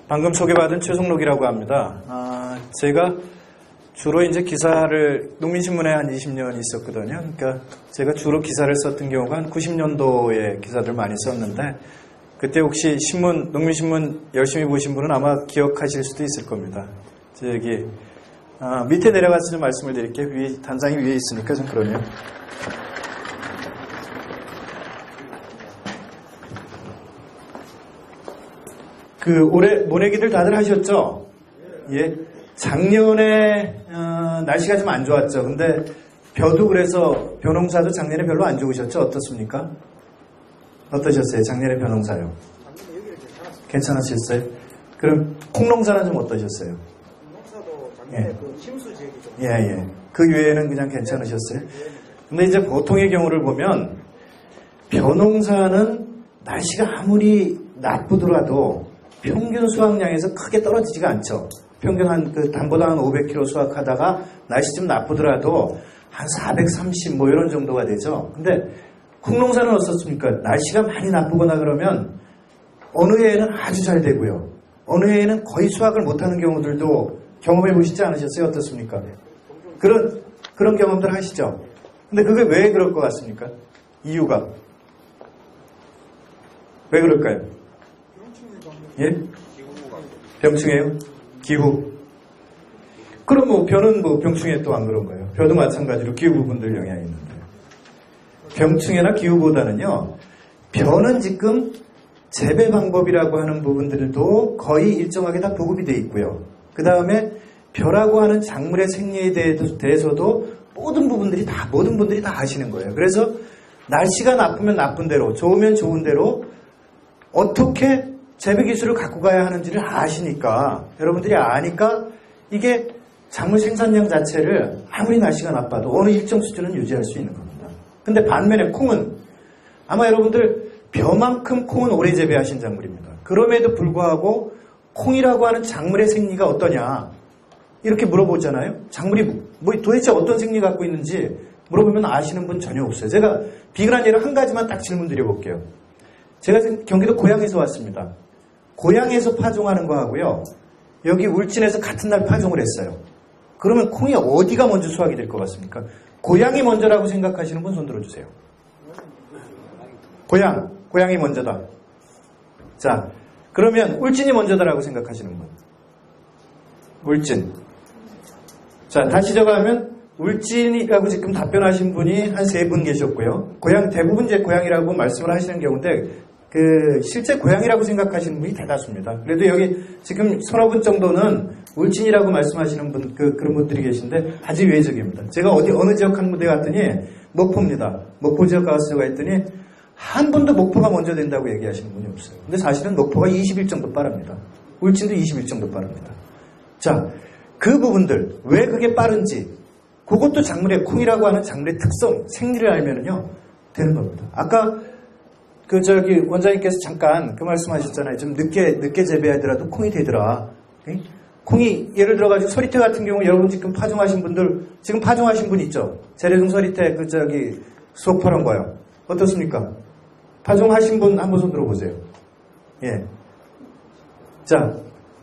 방금 소개받은 최성록이라고 합니다. 제가 주로 이제 기사를 농민신문에 한 20년 있었거든요. 그러니까 제가 주로 기사를 썼던 경우가 한 90년도에 기사들 많이 썼는데 그때 혹시 농민신문 열심히 보신 분은 아마 기억하실 수도 있을 겁니다. 여기 밑에 내려가서 좀 말씀을 드릴게요. 단상이 위에 있으니까 좀 그러네요. 올해 모내기들 다들 하셨죠? 예. 작년에 날씨가 좀 안 좋았죠. 근데 벼도 그래서 벼농사도 작년에 별로 안 좋으셨죠? 어떻습니까? 어떠셨어요? 작년에 벼농사요? 괜찮으셨어요? 그럼 콩농사는 좀 어떠셨어요? 콩농사도 작년에 침수 지역이 좀. 예. 그 외에는 그냥 괜찮으셨어요? 근데 이제 보통의 경우를 보면 벼농사는 날씨가 아무리 나쁘더라도 평균 수확량에서 크게 떨어지지가 않죠. 평균 담보당 한 500kg 수확하다가 날씨 좀 나쁘더라도 한 430 이런 정도가 되죠. 근데 콩농사는 어떻습니까? 날씨가 많이 나쁘거나 그러면 어느 해에는 아주 잘 되고요. 어느 해에는 거의 수확을 못하는 경우들도 경험해 보시지 않으셨어요? 어떻습니까? 그런 경험들 하시죠? 근데 그게 왜 그럴 것 같습니까? 이유가 왜 그럴까요? 예? 병충해요? 기후. 그럼 벼는 병충해 또 안 그런 거예요. 벼도 마찬가지로 기후 부분들 영향이 있는데. 병충해나 기후보다는요, 벼는 지금 재배 방법이라고 하는 부분들도 거의 일정하게 다 보급이 돼 있고요. 그 다음에 벼라고 하는 작물의 생리에 대해서도 모든 분들이 다 아시는 거예요. 그래서 날씨가 나쁘면 나쁜 대로, 좋으면 좋은 대로 어떻게 재배 기술을 갖고 가야 하는지를 아시니까, 여러분들이 아니까 이게 작물 생산량 자체를 아무리 날씨가 나빠도 어느 일정 수준은 유지할 수 있는 겁니다. 근데 반면에 콩은 아마 여러분들 벼만큼 콩은 오래 재배하신 작물입니다. 그럼에도 불구하고 콩이라고 하는 작물의 생리가 어떠냐 이렇게 물어보잖아요. 작물이 도대체 어떤 생리 갖고 있는지 물어보면 아시는 분 전혀 없어요. 제가 비근한 예로 한 가지만 딱 질문 드려볼게요. 제가 지금 경기도 고양에서 왔습니다. 고양에서 파종하는 거하고요, 여기 울진에서 같은 날 파종을 했어요. 그러면 콩이 어디가 먼저 수확이 될 것 같습니까? 고양이 먼저라고 생각하시는 분 손 들어주세요. 고양이 먼저다. 자, 그러면 울진이 먼저다라고 생각하시는 분. 울진. 자, 다시 적어가면 울진이라고 지금 답변하신 분이 한 3분 계셨고요. 대부분 이제 고양이라고 말씀을 하시는 경우인데, 실제 고양이라고 생각하시는 분이 대다수입니다. 그래도 여기 지금 서너 분 정도는 울진이라고 말씀하시는 분, 그런 분들이 계신데 아주 외적입니다. 제가 어느 지역 한 무대 갔더니 목포입니다. 목포 지역 가서 제가 했더니 한 분도 목포가 먼저 된다고 얘기하시는 분이 없어요. 근데 사실은 목포가 20일 정도 빠릅니다. 울진도 20일 정도 빠릅니다. 자, 그 부분들, 왜 그게 빠른지, 그것도 작물의 콩이라고 하는 작물의 특성, 생리를 알면은요, 되는 겁니다. 아까 원장님께서 잠깐 그 말씀하셨잖아요. 좀 늦게 재배하더라도 콩이 되더라. 콩이 예를 들어가지고 서리태 같은 경우 여러분 지금 파종하신 분 있죠? 재래종 서리태 수확파란 거요. 어떻습니까? 파종하신 분 한번 손 들어보세요. 예. 자,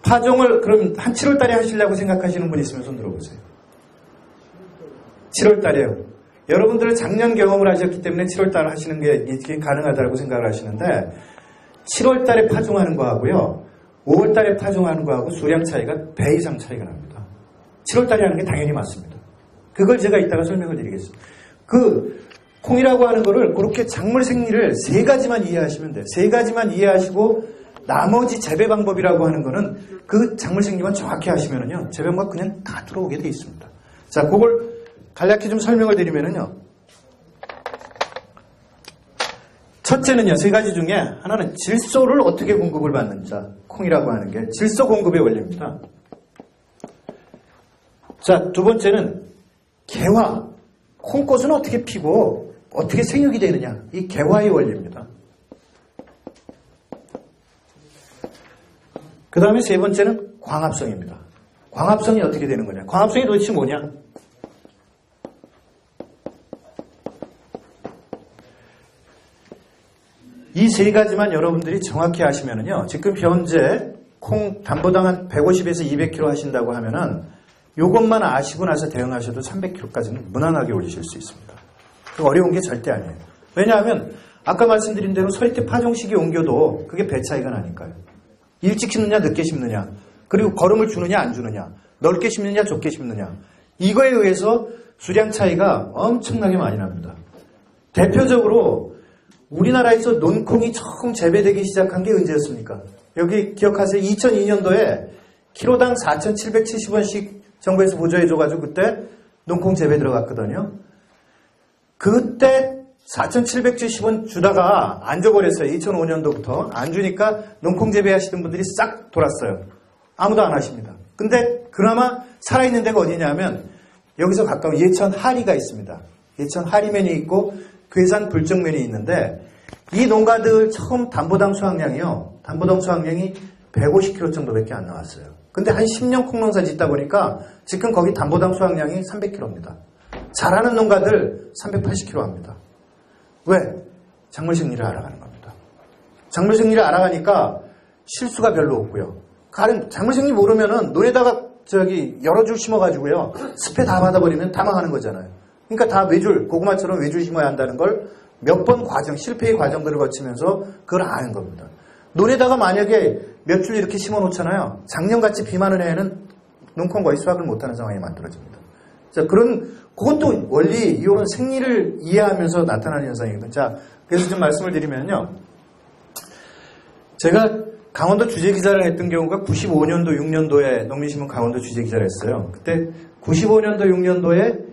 파종을 그럼 한 7월 달에 하시려고 생각하시는 분 있으면 손 들어보세요. 7월 달에요. 여러분들은 작년 경험을 하셨기 때문에 7월달 하시는 게 가능하다고 생각을 하시는데 7월달에 파종하는 거하고요 5월달에 파종하는 거하고 수량 차이가 배 이상 차이가 납니다. 7월달에 하는 게 당연히 맞습니다. 그걸 제가 이따가 설명을 드리겠습니다. 콩이라고 하는 거를 그렇게 작물 생리를 3가지만 이해하시면 돼요. 3가지만 이해하시고 나머지 재배 방법이라고 하는 거는 그 작물 생리만 정확히 하시면은요 재배 방법 그냥 다 들어오게 돼 있습니다. 자, 그걸 간략히 좀 설명을 드리면은요. 첫째는요, 3가지 중에 하나는 질소를 어떻게 공급을 받는지, 콩이라고 하는 게 질소 공급의 원리입니다. 자, 두 번째는 개화, 콩꽃은 어떻게 피고 어떻게 생육이 되느냐, 이 개화의 원리입니다. 그 다음에 3번째는 광합성입니다. 광합성이 어떻게 되는 거냐, 광합성이 도대체 뭐냐? 이 3가지만 여러분들이 정확히 아시면은요, 지금 현재 콩 담보당 한 150에서 200kg 하신다고 하면은 요것만 아시고 나서 대응하셔도 300kg까지는 무난하게 올리실 수 있습니다. 어려운 게 절대 아니에요. 왜냐하면 아까 말씀드린 대로 서리태 파종식이 옮겨도 그게 배 차이가 나니까요. 일찍 심느냐 늦게 심느냐, 그리고 거름을 주느냐 안 주느냐, 넓게 심느냐 좁게 심느냐, 이거에 의해서 수량 차이가 엄청나게 많이 납니다. 대표적으로 우리나라에서 논콩이 처음 재배되기 시작한 게 언제였습니까? 여기 기억하세요. 2002년도에 키로당 4,770원씩 정부에서 보조해줘가지고 그때 논콩 재배 들어갔거든요. 그때 4,770원 주다가 안 줘버렸어요. 2005년도부터. 안 주니까 논콩 재배하시던 분들이 싹 돌았어요. 아무도 안 하십니다. 근데 그나마 살아있는 데가 어디냐면 여기서 가까운 예천 하리가 있습니다. 예천 하리면이 있고 괴산 불정면이 있는데 이 농가들 처음 담보당 수확량이요. 담보당 수확량이 150kg 정도밖에 안 나왔어요. 근데 한 10년 콩농사 짓다 보니까 지금 거기 담보당 수확량이 300kg입니다. 잘하는 농가들 380kg 합니다. 왜? 작물 생리를 알아가는 겁니다. 작물 생리를 알아가니까 실수가 별로 없고요. 작물 생리 모르면은 논에다가 여러 줄 심어가지고요. 습해 다 받아버리면 다 망하는 거잖아요. 그러니까 다 외줄, 고구마처럼 외줄 심어야 한다는 걸 몇 번 실패의 과정들을 거치면서 그걸 아는 겁니다. 논에다가 만약에 몇 줄 이렇게 심어 놓잖아요. 작년같이 비 많은 해에는 논콩 거의 수확을 못하는 상황이 만들어집니다. 자, 그것도 원리, 이런 생리를 이해하면서 나타나는 현상이거든요. 자, 그래서 좀 말씀을 드리면요. 제가 강원도 주재기자를 했던 경우가 95년도, 6년도에 농민신문 강원도 주재기자를 했어요. 그때 95년도, 6년도에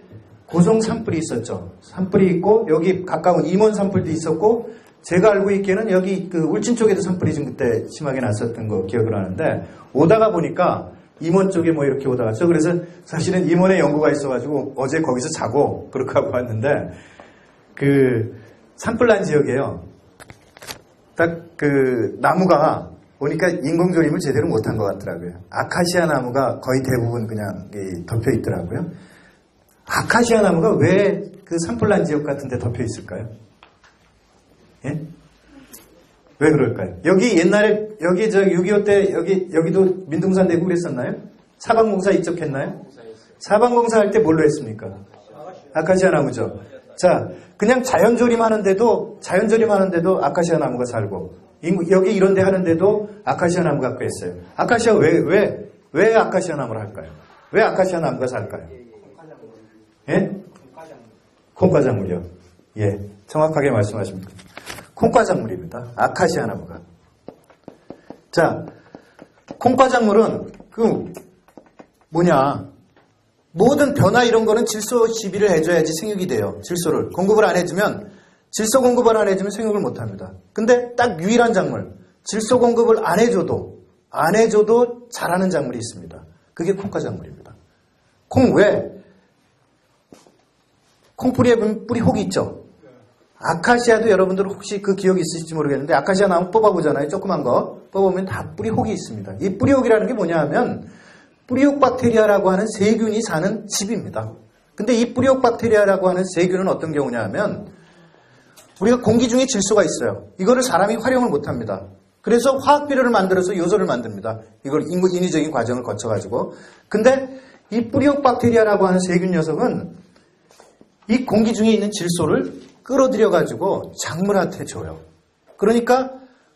고성 산불이 있었죠. 산불이 있고 여기 가까운 임원 산불도 있었고 제가 알고 있기에는 여기 그 울진 쪽에도 산불이 좀 그때 심하게 났었던 거 기억을 하는데 오다가 보니까 임원 쪽에 뭐 이렇게 오다가 저 그래서 사실은 임원에 연구가 있어가지고 어제 거기서 자고 그렇게 하고 왔는데 그 산불 난 지역이에요. 딱 그 나무가 보니까 인공조림을 제대로 못한 것 같더라고요. 아카시아 나무가 거의 대부분 그냥 덮여 있더라고요. 아카시아 나무가 왜 그 산불난 지역 같은 데 덮여 있을까요? 예? 왜 그럴까요? 여기 옛날에, 여기 6.25 때, 여기도 민둥산 되고 그랬었나요? 사방공사 이쪽 했나요? 사방공사 할 때 뭘로 했습니까? 아카시아 나무죠. 자, 그냥 자연조림 하는데도 아카시아 나무가 살고, 여기 이런 데 하는데도 아카시아 나무가 갖고 있어요. 아카시아 왜 아카시아 나무를 할까요? 왜 아카시아 나무가 살까요? 예? 콩과작물이요. 예, 정확하게 말씀하십니다. 콩과작물입니다. 아카시아 나무가. 자, 콩과작물은 모든 변화 이런 거는 질소 시비를 해줘야지 생육이 돼요. 질소를 공급을 안 해주면 질소 공급을 안 해주면 생육을 못 합니다. 근데 딱 유일한 작물, 질소 공급을 안 해줘도 잘하는 작물이 있습니다. 그게 콩과작물입니다. 콩 왜? 콩뿌리에 보면 뿌리 혹이 있죠. 아카시아도 여러분들 혹시 그 기억이 있으실지 모르겠는데 아카시아 나무 뽑아보잖아요. 조그만 거 뽑아보면 다 뿌리 혹이 있습니다. 이 뿌리 혹이라는 게 뭐냐 하면 뿌리혹 박테리아라고 하는 세균이 사는 집입니다. 근데 이 뿌리혹 박테리아라고 하는 세균은 어떤 경우냐 하면 우리가 공기 중에 질소가 있어요. 이거를 사람이 활용을 못합니다. 그래서 화학비료를 만들어서 요소를 만듭니다. 이걸 인위적인 과정을 거쳐가지고. 근데 이 뿌리혹 박테리아라고 하는 세균 녀석은 이 공기 중에 있는 질소를 끌어들여가지고 작물한테 줘요. 그러니까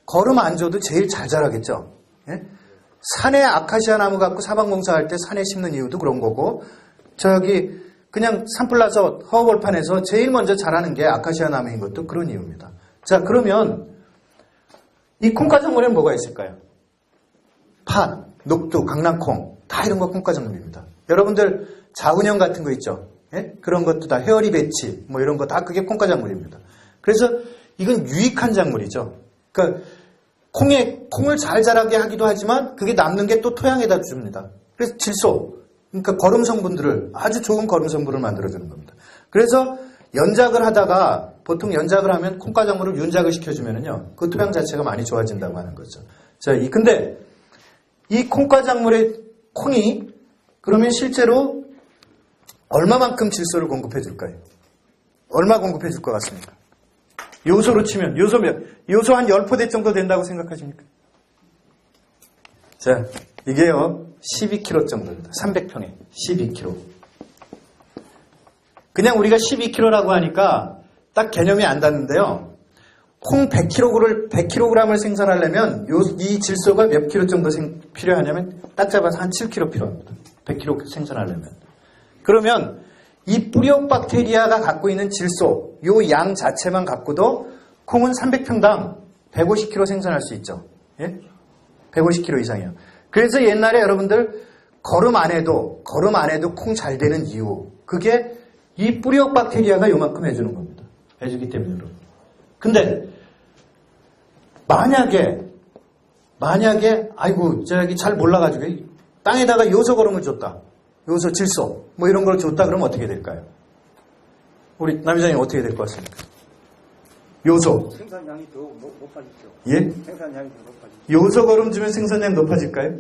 거름 안 줘도 제일 잘 자라겠죠. 예? 산에 아카시아 나무 갖고 사방공사할 때 산에 심는 이유도 그런 거고 그냥 산불 나서 허허벌판에서 제일 먼저 자라는 게 아카시아 나무인 것도 그런 이유입니다. 자, 그러면 이 콩과작물에는 뭐가 있을까요? 팥, 녹두, 강낭콩 다 이런 거 콩과작물입니다. 여러분들 자운형 같은 거 있죠? 예? 그런 것도 다 헤어리 배치 뭐 이런 거 다 그게 콩과작물입니다. 그래서 이건 유익한 작물이죠. 그러니까 콩을 잘 자라게 하기도 하지만 그게 남는 게 또 토양에다 줍니다. 그래서 질소, 그러니까 거름 성분들을 아주 좋은 거름 성분을 만들어주는 겁니다. 그래서 연작을 하다가 보통 연작을 하면 콩과작물을 윤작을 시켜주면은요 그 토양 자체가 많이 좋아진다고 하는 거죠. 자, 근데 이 콩과작물의 콩이 그러면 실제로 얼마만큼 질소를 공급해 줄까요? 얼마 공급해 줄 것 같습니까? 요소로 치면 요소 한 10포대 정도 된다고 생각하십니까? 자, 이게요, 12kg 정도입니다. 300평에 12kg. 그냥 우리가 12kg라고 하니까 딱 개념이 안 닿는데요. 콩 100kg을 생산하려면 이 질소가 몇 킬로 정도 필요하냐면 딱 잡아서 한 7kg 필요합니다. 100kg 생산하려면. 그러면 이 뿌리옥 박테리아가 갖고 있는 질소, 요 양 자체만 갖고도 콩은 300평당 150kg 생산할 수 있죠. 예? 150kg 이상이요. 그래서 옛날에 여러분들 거름 안 해도 콩 잘 되는 이유, 그게 이 뿌리옥 박테리아가 요만큼 해주는 겁니다. 해주기 때문에 여러분. 근데 만약에 아이고 저기 잘 몰라가지고 땅에다가 요소 거름을 줬다, 요소 질소 뭐 이런 걸 줬다 그러면 어떻게 될까요? 우리 남이장님 어떻게 될 것 같습니까? 요소 생산량이 더 높아지죠. 예? 생산량이 더 높아지죠. 요소 거름 주면 생산량 높아질까요? 네.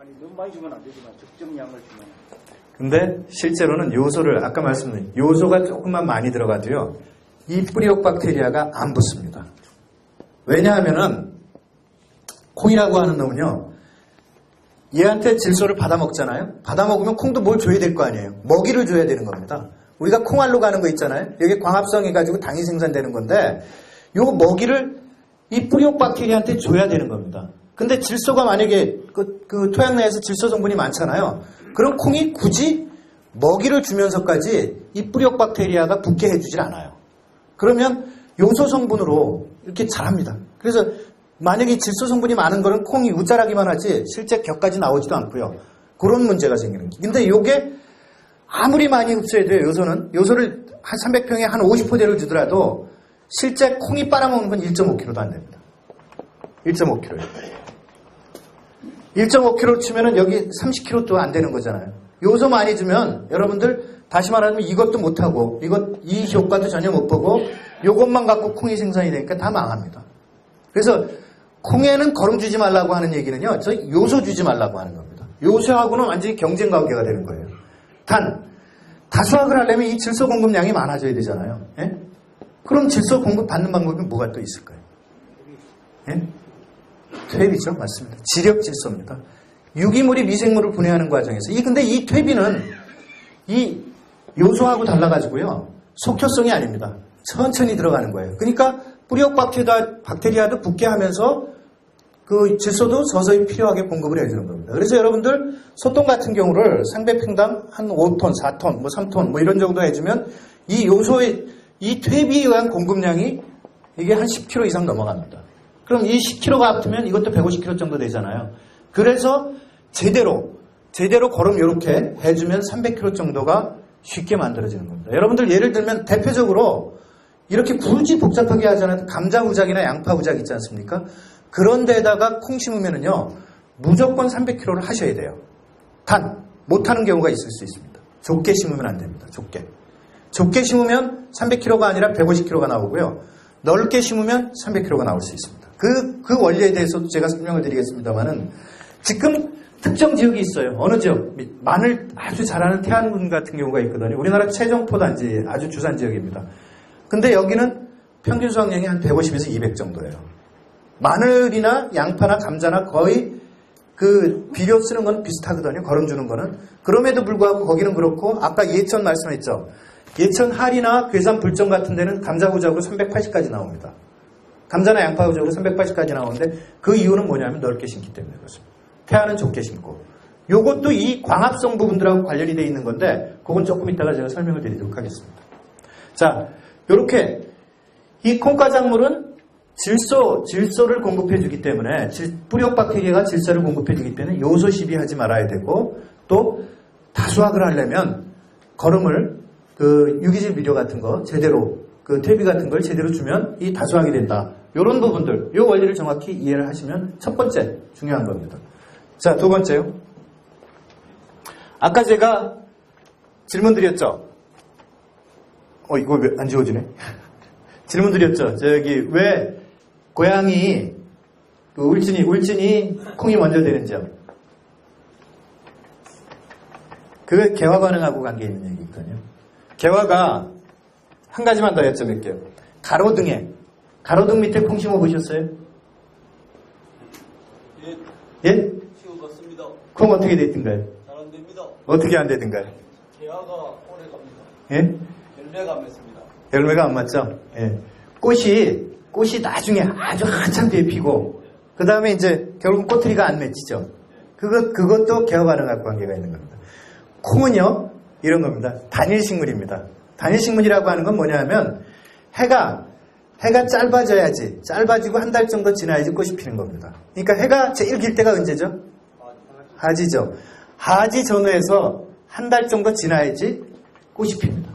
아니 너무 많이 주면 안 되지만 적정량을 주면. 근데 실제로는 요소를 아까 말씀드린 요소가 조금만 많이 들어가도요, 이 뿌리옥 박테리아가 안 붙습니다. 왜냐하면은 콩이라고 하는 놈은요, 얘한테 질소를 받아먹잖아요. 받아먹으면 콩도 뭘 줘야 될 거 아니에요. 먹이를 줘야 되는 겁니다. 우리가 콩알로 가는 거 있잖아요. 여기 광합성 해가지고 당이 생산되는 건데 요 먹이를 이 뿌리옥 박테리아한테 줘야 되는 겁니다. 근데 질소가 만약에 그 토양 내에서 질소 성분이 많잖아요. 그럼 콩이 굳이 먹이를 주면서까지 이 뿌리옥 박테리아가 붙게 해주질 않아요. 그러면 요소 성분으로 이렇게 자랍니다. 그래서 만약에 질소 성분이 많은 거는 콩이 웃자라기만 하지 실제 격까지 나오지도 않고요. 그런 문제가 생기는 거예요. 근데 요게 아무리 많이 흡수해야 돼요. 요소를 한 300평에 한 50포대를 주더라도 실제 콩이 빨아먹는 건 1.5kg도 안 됩니다. 1.5kg예요. 1.5kg 치면은 여기 30kg도 안 되는 거잖아요. 요소 많이 주면 여러분들 다시 말하면 이것도 못하고 이 효과도 전혀 못 보고 요것만 갖고 콩이 생산이 되니까 다 망합니다. 그래서 콩에는 거름 주지 말라고 하는 얘기는요, 저 요소 주지 말라고 하는 겁니다. 요소하고는 완전히 경쟁 관계가 되는 거예요. 다수학을 하려면 이 질소 공급량이 많아져야 되잖아요. 예? 그럼 질소 공급 받는 방법이 뭐가 또 있을까요? 예? 퇴비죠. 맞습니다. 지력 질소입니다. 유기물이 미생물을 분해하는 과정에서 근데 이 퇴비는 이 요소하고 달라가지고요, 속효성이 아닙니다. 천천히 들어가는 거예요. 그러니까 뿌리옥 박테리아도 붙게 하면서 그 질소도 서서히 필요하게 공급을 해주는 겁니다. 그래서 여러분들 소똥 같은 경우를 상배평당 한 5톤, 4톤, 뭐 3톤 뭐 이런 정도 해주면 이 요소의 이 퇴비에 의한 공급량이 이게 한 10kg 이상 넘어갑니다. 그럼 이 10kg가 아프면 이것도 150kg 정도 되잖아요. 그래서 제대로 거름 이렇게 해주면 300kg 정도가 쉽게 만들어지는 겁니다. 여러분들 예를 들면 대표적으로 이렇게 굳이 복잡하게 하지 않아도 감자 후작이나 양파 후작 있지 않습니까? 그런 데다가 콩 심으면은요, 무조건 300kg를 하셔야 돼요. 못하는 경우가 있을 수 있습니다. 좁게 심으면 안 됩니다. 좁게 심으면 300kg가 아니라 150kg가 나오고요. 넓게 심으면 300kg가 나올 수 있습니다. 그 원리에 대해서도 제가 설명을 드리겠습니다만은, 지금 특정 지역이 있어요. 어느 지역? 마늘 아주 잘하는 태안군 같은 경우가 있거든요. 우리나라 최정포 단지 아주 주산 지역입니다. 근데 여기는 평균 수확량이 한 150에서 200 정도예요. 마늘이나 양파나 감자나 거의 그 비료 쓰는 건 비슷하거든요. 거름 주는 거는. 그럼에도 불구하고 거기는 그렇고, 아까 예천 말씀했죠. 예천 할이나 괴산 불정 같은 데는 감자 후작으로 380까지 나옵니다. 감자나 양파 후작으로 380까지 나오는데 그 이유는 뭐냐면 넓게 심기 때문에 그렇습니다. 태안은 좁게 심고. 요것도 이 광합성 부분들하고 관련이 되어 있는 건데 그건 조금 이따가 제가 설명을 드리도록 하겠습니다. 자, 요렇게 이 콩가작물은 질소를 공급해 주기 때문에 뿌리옥 박테리아가 질소를 공급해 주기 때문에 요소 시비하지 말아야 되고, 또 다수학을 하려면 거름을 유기질 비료 같은 거 제대로 퇴비 같은 걸 제대로 주면 이 다수학이 된다. 이런 부분들, 이 원리를 정확히 이해를 하시면 첫 번째 중요한 겁니다. 자, 두 번째요. 아까 제가 질문 드렸죠. 이거 왜 안 지워지네? 질문 드렸죠. 왜 고양이 울진이 콩이 먼저 되는지요? 그게 개화 반응하고 관계 있는 얘기거든요. 개화가 한 가지만 더 여쭤볼게요. 가로등 밑에 콩 심어 보셨어요? 예? 시험 봤습니다. 콩 어떻게 됐든가요? 잘 안 됩니다. 어떻게 안 되든가요? 개화가 오래 갑니다. 예? 열매가 안 맺습니다. 열매가 안 맞죠? 예. 꽃이 나중에 아주 한참 뒤에 피고, 그 다음에 이제 결국 꼬투리가 안 맺히죠. 그것도 개화 반응하고 관계가 있는 겁니다. 콩은요, 이런 겁니다. 단일식물입니다. 단일식물이라고 하는 건 뭐냐면, 해가 짧아지고 한 달 정도 지나야지 꽃이 피는 겁니다. 그러니까 해가 제일 길 때가 언제죠? 하지죠. 하지 전후에서 한 달 정도 지나야지 꽃이 핍니다.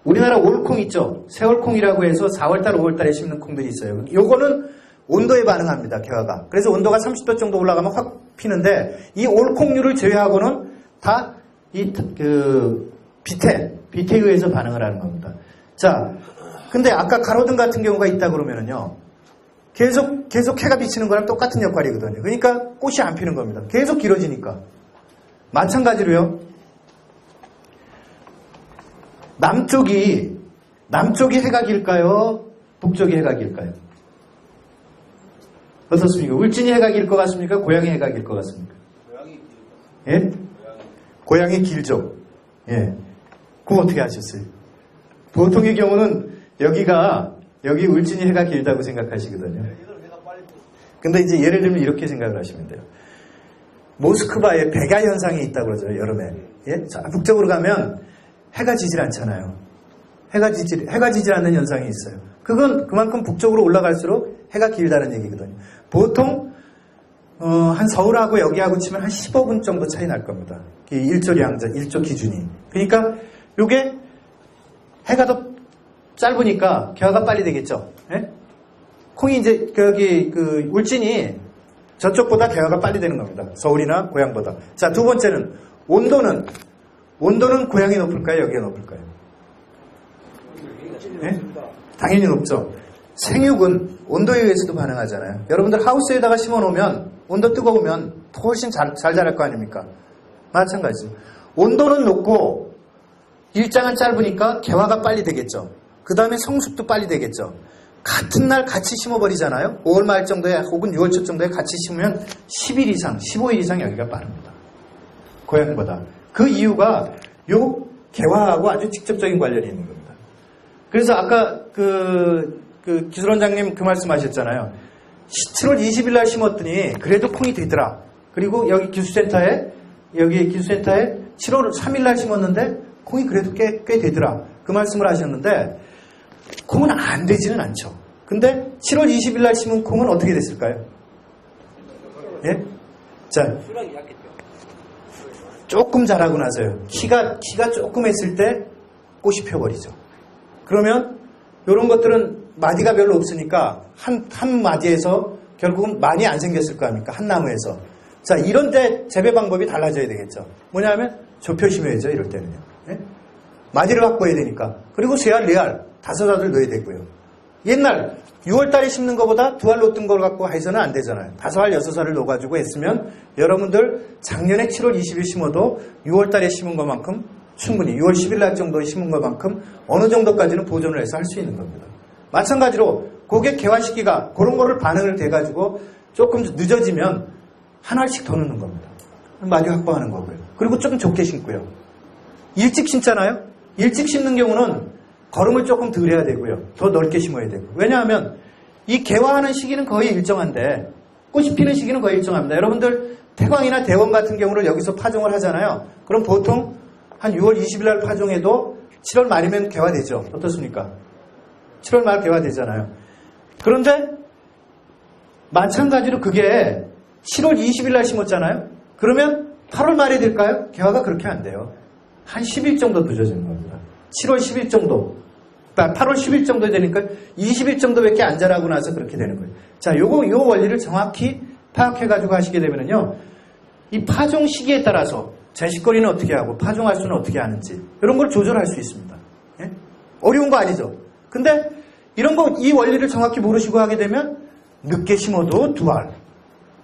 우리나라 올콩 있죠? 세월콩이라고 해서 4월달, 5월달에 심는 콩들이 있어요. 요거는 온도에 반응합니다, 개화가. 그래서 온도가 30도 정도 올라가면 확 피는데, 이 올콩류를 제외하고는 다 빛에 의해서 반응을 하는 겁니다. 자, 근데 아까 가로등 같은 경우가 있다 그러면은요, 계속 해가 비치는 거랑 똑같은 역할이거든요. 그러니까 꽃이 안 피는 겁니다. 계속 길어지니까. 마찬가지로요, 남쪽이 해가 길까요? 북쪽이 해가 길까요? 어떻습니까? 울진이 해가 길 것 같습니까? 고양이 해가 길 것 같습니까? 고양이 길. 예? 고양이 길죠. 예. 그럼 어떻게 하셨어요? 보통의 경우는 여기 울진이 해가 길다고 생각하시거든요. 이걸 해가 빨리. 근데 이제 예를 들면 이렇게 생각을 하시면 돼요. 모스크바에 백야 현상이 있다고 그러죠, 여름에. 예? 자, 북쪽으로 가면 해가 지질 않잖아요. 해가 지질 않는 현상이 있어요. 그건 그만큼 북쪽으로 올라갈수록 해가 길다는 얘기거든요. 보통 한 서울하고 여기하고 치면 한 15분 정도 차이 날 겁니다. 이 일조 기준이. 그러니까 요게 해가 더 짧으니까 개화가 빨리 되겠죠. 예? 콩이 이제 울진이 저쪽보다 개화가 빨리 되는 겁니다. 서울이나 고향보다. 자, 두 번째는 온도는 고향이 높을까요? 여기가 높을까요? 예? 당연히 높죠. 생육은 온도에 의해서도 반응하잖아요. 여러분들 하우스에다가 심어놓으면 온도 뜨거우면 훨씬 잘 자랄 거 아닙니까? 마찬가지죠. 온도는 높고 일장은 짧으니까 개화가 빨리 되겠죠. 그 다음에 성숙도 빨리 되겠죠. 같은 날 같이 심어버리잖아요. 5월 말 정도에 혹은 6월 초 정도에 같이 심으면 10일 이상, 15일 이상 여기가 빠릅니다. 고향보다. 그 이유가 요 개화하고 아주 직접적인 관련이 있는 겁니다. 그래서 아까 기술원장님 그 말씀하셨잖아요. 7월 20일 날 심었더니 그래도 콩이 되더라. 그리고 여기 기술센터에 7월 3일 날 심었는데 콩이 그래도 꽤 되더라. 그 말씀을 하셨는데 콩은 안 되지는 않죠. 근데 7월 20일 날 심은 콩은 어떻게 됐을까요? 예? 자, 조금 자라고 나서요. 키가 조금 했을 때 꽃이 펴버리죠. 그러면 이런 것들은 마디가 별로 없으니까 한 마디에서 결국은 많이 안 생겼을 거 아닙니까? 한 나무에서. 자, 이런 때 재배 방법이 달라져야 되겠죠. 뭐냐면 좁혀 심어야죠. 이럴 때는요. 예? 마디를 확보해야 되니까. 그리고 세알, 네알, 5알을 넣어야 되고요. 옛날 6월달에 심는 것보다 2알 놓던 걸 갖고 해서는 안 되잖아요. 5알, 6알을 넣어가지고 했으면 여러분들 작년에 7월 20일 심어도 6월달에 심은 것만큼 충분히 6월 10일 날 정도에 심은 것만큼 어느 정도까지는 보존을 해서 할 수 있는 겁니다. 마찬가지로 고객 개화 시기가 그런 거를 반응을 돼가지고 조금 늦어지면 한 알씩 더 넣는 겁니다. 마디 확보하는 거고요. 그리고 조금 좁게 심고요. 일찍 심잖아요. 일찍 심는 경우는 거름을 조금 덜 해야 되고요. 더 넓게 심어야 되고. 왜냐하면 이 개화하는 시기는 거의 일정한데 꽃이 피는 시기는 거의 일정합니다. 여러분들 태광이나 대원 같은 경우를 여기서 파종을 하잖아요. 그럼 보통 한 6월 20일 날 파종해도 7월 말이면 개화되죠. 어떻습니까? 7월 말 개화되잖아요. 그런데 마찬가지로 그게 7월 20일 날 심었잖아요. 그러면 8월 말에 될까요? 개화가 그렇게 안 돼요. 한 10일 정도 늦어지는 겁니다. 7월 10일 정도. 8월 10일 정도 되니까 20일 정도밖에 안 자라고 나서 그렇게 되는 거예요. 자, 요 원리를 정확히 파악해가지고 하시게 되면요. 이 파종 시기에 따라서 제식거리는 어떻게 하고 파종할 수는 어떻게 하는지 이런 걸 조절할 수 있습니다. 예? 어려운 거 아니죠. 근데 이런 거, 이 원리를 정확히 모르시고 하게 되면 늦게 심어도 2알,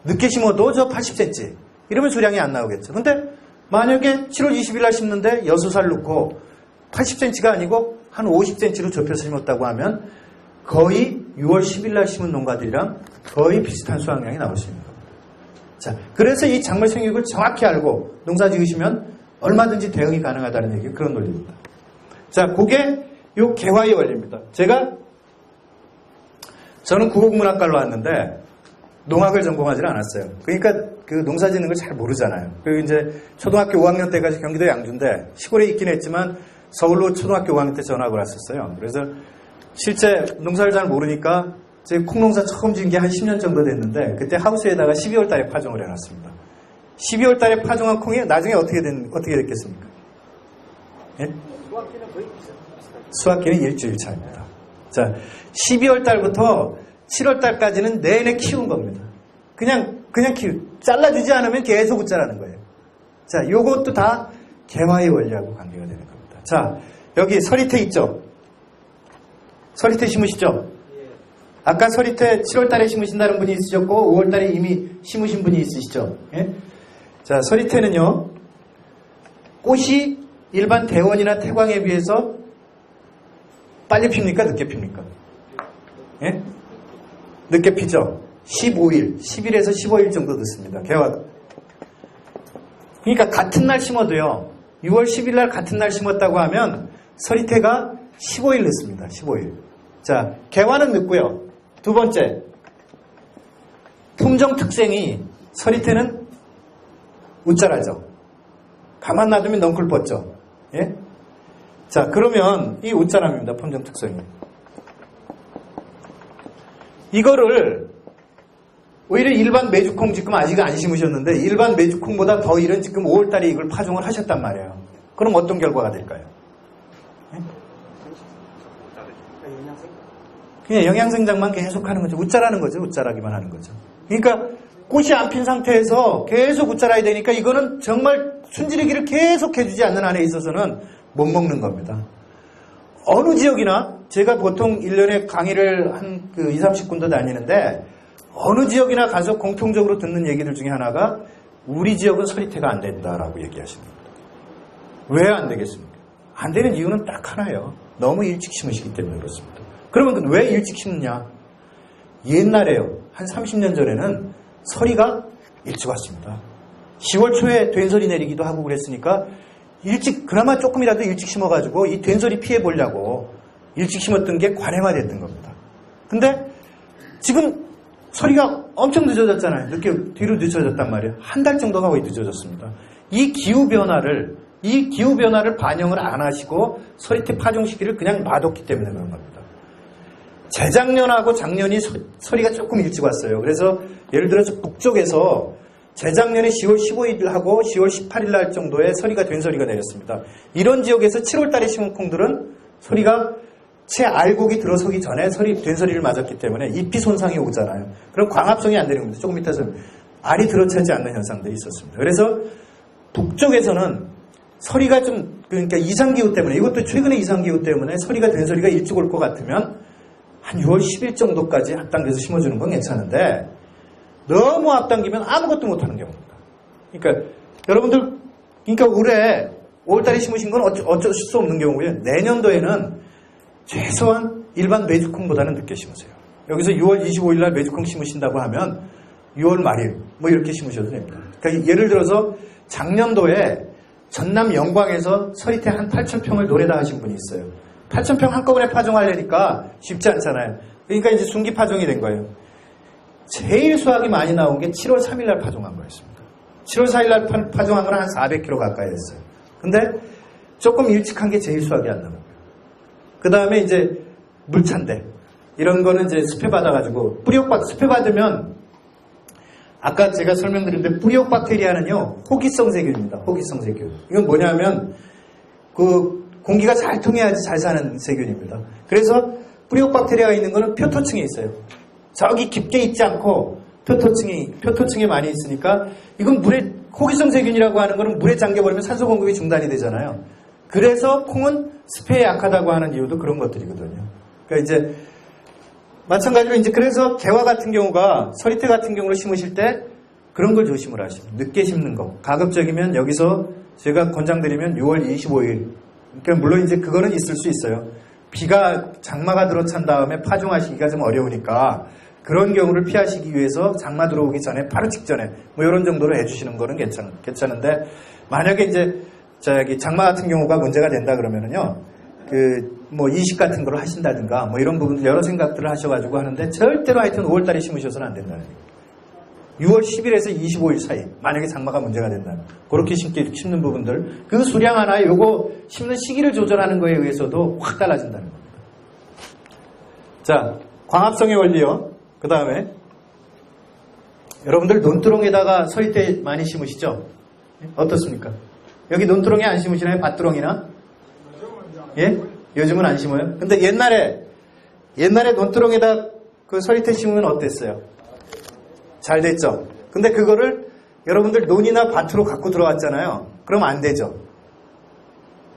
늦게 심어도 저 80cm 이러면 수량이 안 나오겠죠. 근데 만약에 7월 20일 날 심는데 6알 넣고 80cm가 아니고 한 50cm로 좁혀서 심었다고 하면 거의 6월 10일 날 심은 농가들이랑 거의 비슷한 수확량이 나올 수 있는 겁니다. 자, 그래서 이 작물 생육을 정확히 알고 농사 지으시면 얼마든지 대응이 가능하다는 얘기, 그런 논리입니다. 자, 그게 요 개화의 원리입니다. 저는 국어국문학과로 왔는데 농학을 전공하지는 않았어요. 그러니까 그 농사 짓는 걸 잘 모르잖아요. 그리고 이제 초등학교 5학년 때까지 경기도 양주인데 시골에 있긴 했지만 서울로 초등학교 5학년 때 전학을 왔었어요. 그래서 실제 농사를 잘 모르니까 제 콩농사 처음 지은 게 한 10년 정도 됐는데 그때 하우스에다가 12월 달에 파종을 해놨습니다. 12월 달에 파종한 콩이 나중에 어떻게 됐겠습니까? 예? 수학기는 거의 비슷합니다. 수확기는 일주일 차입니다. 자, 12월 달부터 7월 달까지는 내내 키운 겁니다. 그냥 잘라주지 않으면 계속 웃자라는 거예요. 자, 요것도 다 개화의 원리하고 관계가 되는 겁니다. 자, 여기 서리태 있죠? 서리태 심으시죠? 아까 서리태 7월 달에 심으신다는 분이 있으셨고 5월 달에 이미 심으신 분이 있으시죠? 예? 자, 서리태는요, 꽃이 일반 대원이나 태광에 비해서 빨리 핍니까? 늦게 핍니까? 예? 늦게 피죠? 15일, 10일에서 15일 정도 늦습니다. 개화가. 그러니까 같은 날 심어도요, 6월 10일 날 같은 날 심었다고 하면 서리태가 15일 늦습니다. 15일. 자, 개화는 늦고요. 두 번째, 품종 특성이 서리태는 웃자라죠. 가만 놔두면 넝쿨 뻗죠. 예? 자, 그러면 이 웃자람입니다. 품종 특성이. 이거를 오히려 일반 메주콩 지금 아직 안 심으셨는데 일반 메주콩보다 더 이른 지금 5월달에 이걸 파종을 하셨단 말이에요. 그럼 어떤 결과가 될까요? 예? 그냥 영양생장만 계속하는 거죠. 웃자라는 거죠. 웃자라기만 하는 거죠. 그러니까 꽃이 안 핀 상태에서 계속 웃자라야 되니까 이거는 정말 순지르기를 계속 해주지 않는 한에 있어서는 못 먹는 겁니다. 어느 지역이나 제가 보통 1년에 강의를 한 20, 30군도 다니는데 어느 지역이나 가서 공통적으로 듣는 얘기들 중에 하나가 우리 지역은 서리태가 안 된다라고 얘기하십니다. 왜 안 되겠습니까? 안 되는 이유는 딱 하나예요. 너무 일찍 심으시기 때문에 그렇습니다. 그러면 왜 일찍 심느냐? 옛날에요. 한 30년 전에는 서리가 일찍 왔습니다. 10월 초에 된설이 내리기도 하고 그랬으니까 일찍, 그나마 조금이라도 일찍 심어가지고 이 된설이 피해보려고 일찍 심었던 게 관행화됐던 겁니다. 근데 지금 서리가 엄청 늦어졌잖아요. 뒤로 늦어졌단 말이에요. 한 달 정도가 거의 늦어졌습니다. 이 기후변화를 반영을 안 하시고 서리태 파종 시기를 그냥 놔뒀기 때문에 그런 겁니다. 재작년하고 작년이 서리가 조금 일찍 왔어요. 그래서 예를 들어서 북쪽에서 재작년에 10월 15일하고 10월 18일 날 정도에 서리가 된서리가 내렸습니다. 이런 지역에서 7월 달에 심은 콩들은 서리가 채 알곡이 들어서기 전에 된서리를 맞았기 때문에 잎이 손상이 오잖아요. 그럼 광합성이 안 되는 겁니다. 조금 이따서 알이 들어차지 않는 현상들이 있었습니다. 그래서 북쪽에서는 서리가 그러니까 이상기후 때문에, 이것도 최근의 이상기후 때문에 서리가 된서리가 일찍 올 것 같으면 한 6월 10일 정도까지 앞당겨서 심어주는 건 괜찮은데 너무 앞당기면 아무것도 못하는 경우입니다. 그러니까 여러분들, 올해 5월달에 심으신 건 어쩔 수 없는 경우고요. 내년도에는 최소한 일반 메주콩보다는 늦게 심으세요. 여기서 6월 25일 날 메주콩 심으신다고 하면 6월 말일 뭐 이렇게 심으셔도 됩니다. 그러니까 예를 들어서 작년도에 전남 영광에서 서리태 한 8,000평을 노래다 하신 분이 있어요. 8,000평 한꺼번에 파종하려니까 쉽지 않잖아요. 그러니까 이제 순기 파종이 된 거예요. 제일 수확이 많이 나온 게 7월 3일 날 파종한 거였습니다. 7월 4일 날 파종한 건 한 400kg 가까이 했어요. 근데 조금 일찍 한 게 제일 수확이 안 나와요. 그 다음에 이제 물찬데, 이런 거는 이제 습해 받아가지고, 습해 받으면, 아까 제가 설명드린 뿌리옥 박테리아는요, 호기성 세균입니다. 호기성 세균. 이건 뭐냐면, 공기가 잘 통해야지 잘 사는 세균입니다. 그래서 뿌리옥 박테리아가 있는 거는 표토층에 있어요. 저기 깊게 있지 않고 표토층에 많이 있으니까 이건 호기성 세균이라고 하는 거는 물에 잠겨버리면 산소 공급이 중단이 되잖아요. 그래서 콩은 습해에 약하다고 하는 이유도 그런 것들이거든요. 그러니까 이제 마찬가지로 이제 그래서 개화 같은 경우가 서리태 같은 경우를 심으실 때 그런 걸 조심을 하시면 늦게 심는 거. 가급적이면 여기서 제가 권장드리면 6월 25일. 그러니까 물론 이제 그거는 있을 수 있어요. 장마가 들어찬 다음에 파종하시기가 좀 어려우니까 그런 경우를 피하시기 위해서 장마 들어오기 전에 바로 직전에 뭐 이런 정도로 해주시는 거는 괜찮은데 만약에 이제 저기 장마 같은 경우가 문제가 된다 그러면은요 뭐 이식 같은 걸 하신다든가 뭐 이런 부분들 여러 생각들을 하셔가지고 하는데 절대로 하여튼 5월달에 심으셔서는 안 된다는 거예요. 6월 10일에서 25일 사이 만약에 장마가 문제가 된다면 그렇게 심는 부분들 그 수량 하나에 요거 심는 시기를 조절하는 거에 의해서도 확 달라진다는 겁니다. 자, 광합성의 원리요. 그 다음에 여러분들 논두렁에다가 서리대 많이 심으시죠? 어떻습니까? 여기 논두렁에 안 심으시나요? 밭두렁이나? 예? 요즘은 안 심어요? 근데 옛날에 논두렁에다 그 서리대 심으면 어땠어요? 잘 됐죠? 근데 그거를 여러분들 논이나 밭으로 갖고 들어왔잖아요. 그럼 안 되죠?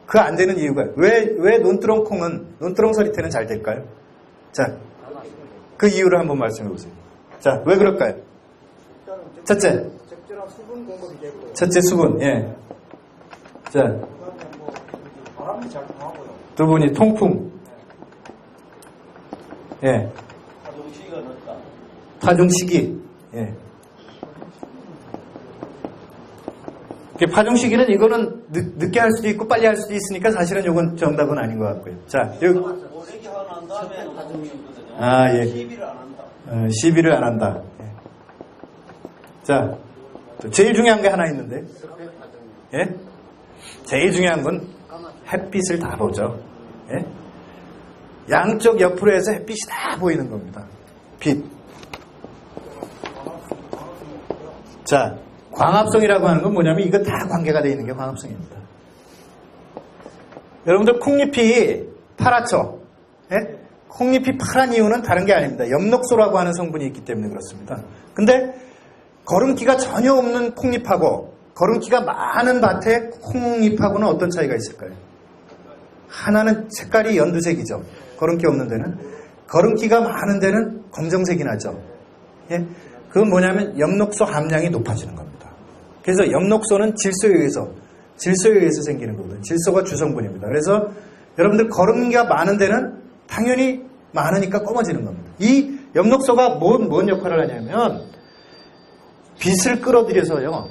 그 안 되는 이유가 왜 논두렁 서리대는 잘 될까요? 자, 그 이유를 한번 말씀해 보세요. 자, 왜 그럴까요? 첫째. 적절한 수분 공급이 되고. 첫째 수분, 예. 자. 바람이 잘 통하고요. 두 분이 통풍. 예. 파종시기가 넓다. 파종 시기. 예. 파종 시기는 이거는 늦게 할 수도 있고 빨리 할 수도 있으니까 사실은 이건 정답은 아닌 것 같고요. 자, 여기. 오래기 하고 난 다음에 파종시거든요. 아, 예. 시비를 안 한다. 시비를 안 한다. 예. 자, 또 제일 중요한 게 하나 있는데. 예? 제일 중요한 건 햇빛을 다 보죠. 예? 양쪽 옆으로 해서 햇빛이 다 보이는 겁니다. 빛. 자, 광합성이라고 하는 건 뭐냐면 이거 다 관계가 되어 있는 게 광합성입니다. 여러분들 콩잎이 파랗죠? 예? 콩잎이 파란 이유는 다른 게 아닙니다. 엽록소라고 하는 성분이 있기 때문에 그렇습니다. 근데 거름기가 전혀 없는 콩잎하고 거름기가 많은 밭의 콩잎하고는 어떤 차이가 있을까요? 하나는 색깔이 연두색이죠. 거름기 없는 데는. 거름기가 많은 데는 검정색이 나죠. 예? 그건 뭐냐면 엽록소 함량이 높아지는 겁니다. 그래서 엽록소는 질소에 의해서 생기는 거거든요. 질소가 주성분입니다. 그래서 여러분들 거름기가 많은 데는 당연히 많으니까 검어지는 겁니다. 이 엽록소가 뭔 역할을 하냐면 빛을 끌어들여서요.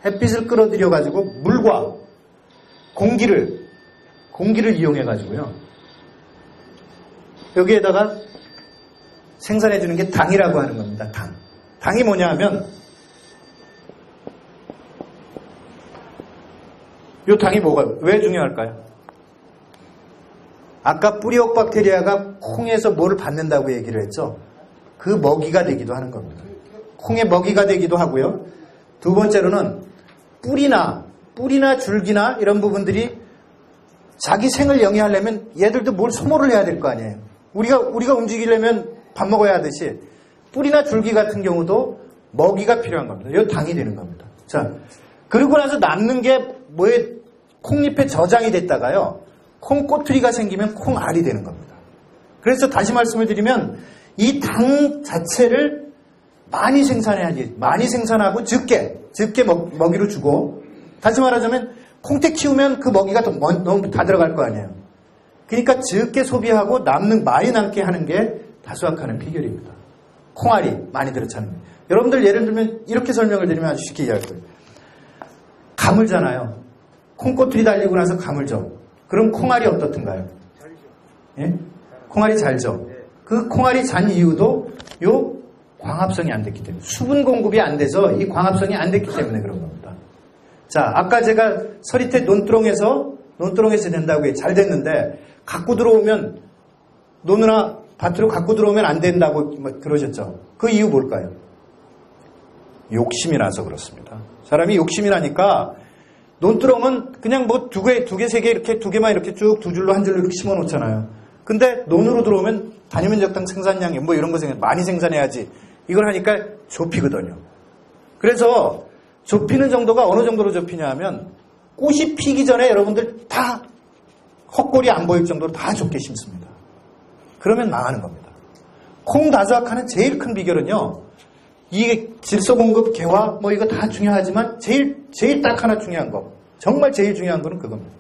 햇빛을 끌어들여가지고 물과 공기를 이용해가지고요. 여기에다가 생산해주는 게 당이라고 하는 겁니다. 당이 뭐냐 하면 이 당이 왜 중요할까요? 아까 뿌리옥 박테리아가 콩에서 뭐를 받는다고 얘기를 했죠. 그 먹이가 되기도 하는 겁니다. 콩의 먹이가 되기도 하고요. 두 번째로는 뿌리나 줄기나 이런 부분들이 자기 생을 영위하려면 얘들도 뭘 소모를 해야 될 거 아니에요. 우리가 움직이려면 밥 먹어야 하듯이 뿌리나 줄기 같은 경우도 먹이가 필요한 겁니다. 이거 당이 되는 겁니다. 자, 그리고 나서 남는 게 콩잎에 저장이 됐다가요. 콩꼬투리가 생기면 콩알이 되는 겁니다. 그래서 다시 말씀을 드리면 이 당 자체를 많이 생산해야지. 많이 생산하고 적게 먹이로 주고 다시 말하자면 콩택 키우면 그 먹이가 너무 다 들어갈 거 아니에요. 그러니까 적게 소비하고 많이 남게 하는 게 다수확하는 비결입니다. 콩알이 많이 들어차는 거예요. 여러분들 예를 들면 이렇게 설명을 드리면 아주 쉽게 이해할 거예요. 가물잖아요. 콩꼬투리 달리고 나서 가물죠. 그럼 콩알이 어떻든가요? 예? 콩알이 잘죠. 그 콩알이 잔 이유도 요 광합성이 안 됐기 때문에 수분 공급이 안 돼서 이 광합성이 안 됐기 때문에 그런 겁니다. 자, 아까 제가 서리태 논두렁에서 된다고 잘 됐는데 갖고 들어오면 논이나 밭으로 갖고 들어오면 안 된다고 그러셨죠. 그 이유 뭘까요? 욕심이 나서 그렇습니다. 사람이 욕심이 나니까 논두렁은 그냥 뭐 두 개, 세 개 이렇게 두 개만 이렇게 쭉 두 줄로 한 줄로 이렇게 심어 놓잖아요. 근데 논으로 들어오면 단위면적당 생산량이 뭐 이런 거 많이 생산해야지. 이걸 하니까 좁히거든요. 그래서 좁히는 정도가 어느 정도로 좁히냐 하면 꽃이 피기 전에 여러분들 다 헛골이 안 보일 정도로 다 좁게 심습니다. 그러면 망하는 겁니다. 콩 다수확하는 제일 큰 비결은요. 이게 질소 공급, 개화 뭐 이거 다 중요하지만 제일 딱 하나 중요한 거. 정말 제일 중요한 거는 그겁니다.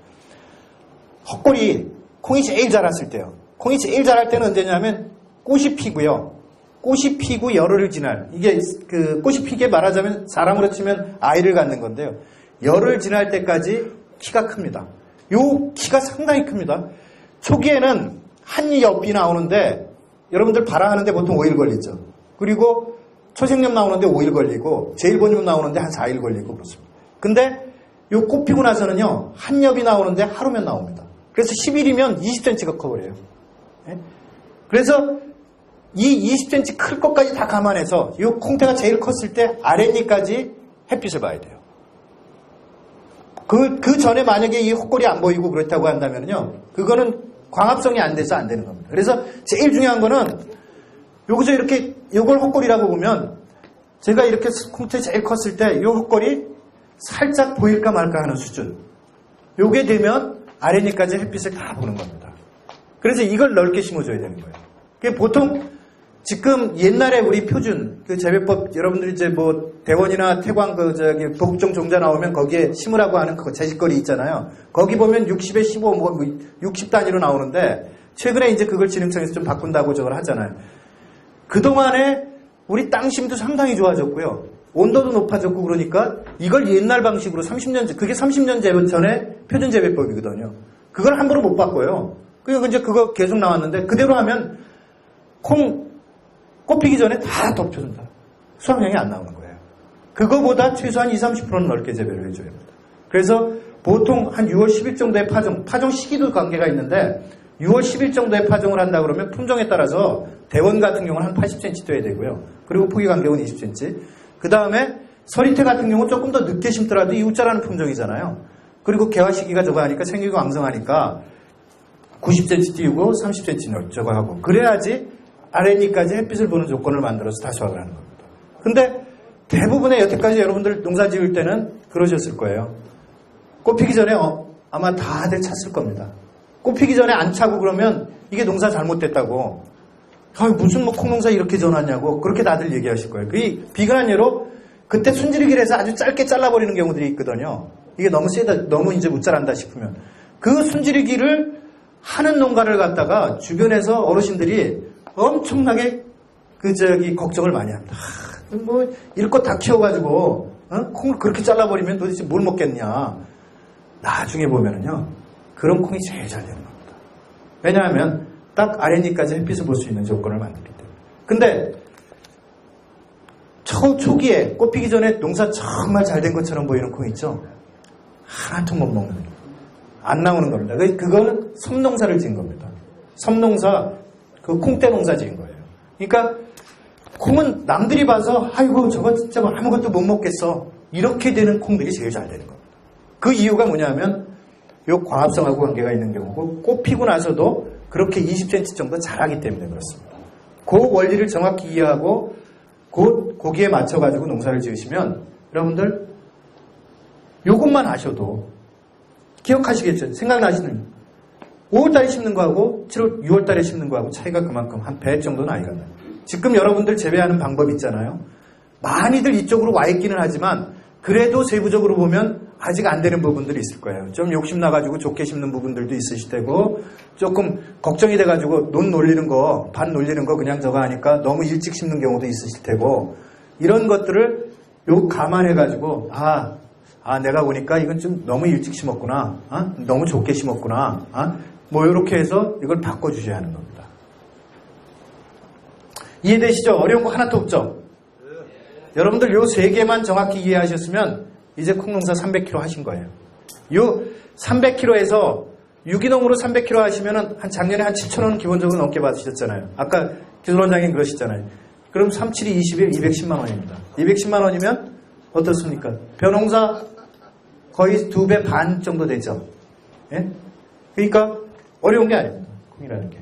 헛골이 콩이 제일 자랐을 때요. 콩이 제일 자랄 때는 언제냐면 꽃이 피고요. 꽃이 피고 열흘을 지날, 이게 그 꽃이 피게 말하자면 사람으로 치면 아이를 갖는 건데요. 열흘 지날 때까지 키가 큽니다. 요 키가 상당히 큽니다. 초기에는 한 엽이 나오는데 여러분들 발화하는데 보통 5일 걸리죠. 그리고 초생염 나오는데 5일 걸리고 제일본염 나오는데 한 4일 걸리고 그렇습니다. 근데 요 꽃 피고 나서는요, 한 엽이 나오는데 하루면 나옵니다. 그래서 10일이면 20cm가 커버려요. 예? 그래서 이 20cm 클 것까지 다 감안해서 이 콩태가 제일 컸을 때 아랫니까지 햇빛을 봐야 돼요. 그 전에 만약에 이 헛골이 안 보이고 그렇다고 한다면요, 그거는 광합성이 안 돼서 안 되는 겁니다. 그래서 제일 중요한 거는 여기서 이렇게 이걸 헛골이라고 보면 제가 이렇게 콩태 제일 컸을 때 이 헛골이 살짝 보일까 말까 하는 수준. 요게 되면 아랫니까지 햇빛을 다 보는 겁니다. 그래서 이걸 넓게 심어줘야 되는 거예요. 그게 보통 지금 옛날에 우리 표준 그 재배법 여러분들이 이제 뭐 대원이나 태광 그 저기 복종 종자 나오면 거기에 심으라고 하는 그 제식거리 있잖아요. 거기 보면 60에 15 뭐 60 단위로 나오는데 최근에 이제 그걸 진흥청에서 좀 바꾼다고 저걸 하잖아요. 그동안에 우리 땅심도 상당히 좋아졌고요. 온도도 높아졌고 그러니까 이걸 옛날 방식으로 30년 그게 30년 전에 표준 재배법이거든요. 그걸 함부로 못 바꿔요. 그러니까 이제 그거 계속 나왔는데 그대로 하면 콩 꽃 피기 전에 다 덮여준다. 수확량이 안 나오는 거예요. 그거보다 최소한 20-30%는 넓게 재배를 해줘야 합니다. 그래서 보통 한 6월 10일 정도의 파종 시기도 관계가 있는데 6월 10일 정도의 파종을 한다 그러면 품종에 따라서 대원 같은 경우는 한 80cm 돼야 되고요. 그리고 포기 간격은 20cm. 그 다음에 서리태 같은 경우는 조금 더 늦게 심더라도 이웃자라는 품종이잖아요. 그리고 개화 시기가 저거 하니까 생기고 왕성하니까 90cm 띄우고 30cm 저거 하고 그래야지 아랫니까지 햇빛을 보는 조건을 만들어서 다 수확을 하는 겁니다. 근데 대부분의 여태까지 여러분들 농사 지을 때는 그러셨을 거예요. 꽃 피기 전에 아마 다들 찼을 겁니다. 꽃 피기 전에 안 차고 그러면 이게 농사 잘못됐다고. 무슨 뭐 콩농사 이렇게 전왔냐고 그렇게 다들 얘기하실 거예요. 그 비근한 예로 그때 순지르기를 해서 아주 짧게 잘라버리는 경우들이 있거든요. 이게 너무 세다, 너무 이제 못 자란다 싶으면 그 순지르기를 하는 농가를 갖다가 주변에서 어르신들이 엄청나게 걱정을 많이 합니다. 뭐 이렇게 다 키워가지고 콩을 그렇게 잘라버리면 도대체 뭘 먹겠냐. 나중에 보면은요 그런 콩이 제일 잘 되는 겁니다. 왜냐하면 딱 아랫니까지 햇빛을 볼 수 있는 조건을 만들기 때문에. 근데 초기에 꽃 피기 전에 농사 정말 잘 된 것처럼 보이는 콩 있죠? 하나 통 못 먹는 거예요. 안 나오는 겁니다. 그거는 섬농사를 지은 겁니다. 섬농사, 그 콩대 농사 지은 거예요. 그러니까 콩은 남들이 봐서 아이고 저거 진짜 아무것도 못 먹겠어. 이렇게 되는 콩들이 제일 잘 되는 겁니다. 그 이유가 뭐냐면 요 광합성하고 관계가 있는 경우고 꽃 피고 나서도 그렇게 20cm 정도 자라기 때문에 그렇습니다. 그 원리를 정확히 이해하고 거기에 맞춰가지고 농사를 지으시면 여러분들 요것만 하셔도 기억하시겠죠? 생각나시는 5월달에 심는 거하고 6월달에 심는 거하고 차이가 그만큼 한 배 정도 나이가 나요. 지금 여러분들 재배하는 방법 있잖아요. 많이들 이쪽으로 와 있기는 하지만 그래도 세부적으로 보면 아직 안 되는 부분들이 있을 거예요. 좀 욕심나가지고 좋게 심는 부분들도 있으실 테고 조금 걱정이 돼가지고 반 놀리는 거 그냥 저거 하니까 너무 일찍 심는 경우도 있으실 테고 이런 것들을 감안해가지고 내가 보니까 이건 좀 너무 일찍 심었구나. 너무 좋게 심었구나. 뭐 이렇게 해서 이걸 바꿔주셔야 하는 겁니다. 이해되시죠? 어려운 거 하나도 없죠? 여러분들 요 세 개만 정확히 이해하셨으면 이제 콩농사 300kg 하신 거예요. 요 300kg에서 유기농으로 300kg 하시면은 작년에 한 7,000원 기본적으로 넘게 받으셨잖아요. 아까 기술원장님 그러시잖아요. 그럼 37이 20일 210만 원입니다. 210만 원이면 어떻습니까? 벼농사 거의 2배 반 정도 되죠. 예? 그러니까 어려운 게 아닙니다. 콩이라는 게.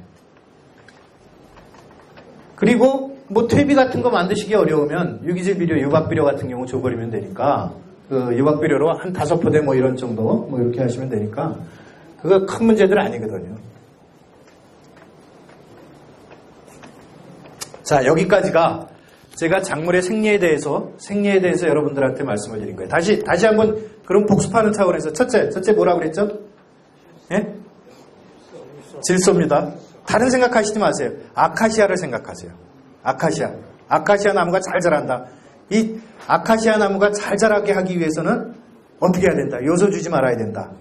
그리고 뭐 퇴비 같은 거 만드시기 어려우면 유기질 비료, 유박비료 같은 경우 줘버리면 되니까 그 유박비료로 한 5포대 뭐 이런 정도 뭐 이렇게 하시면 되니까 그거 큰 문제들 아니거든요. 자, 여기까지가 제가 작물의 생리에 대해서 여러분들한테 말씀을 드린 거예요. 다시 한번 그럼 복습하는 차원에서 첫째 뭐라고 그랬죠? 예? 질소입니다. 다른 생각하시지 마세요. 아카시아를 생각하세요. 아카시아 나무가 잘 자란다. 이 아카시아 나무가 잘 자라게 하기 위해서는 어떻게 해야 된다. 요소 주지 말아야 된다.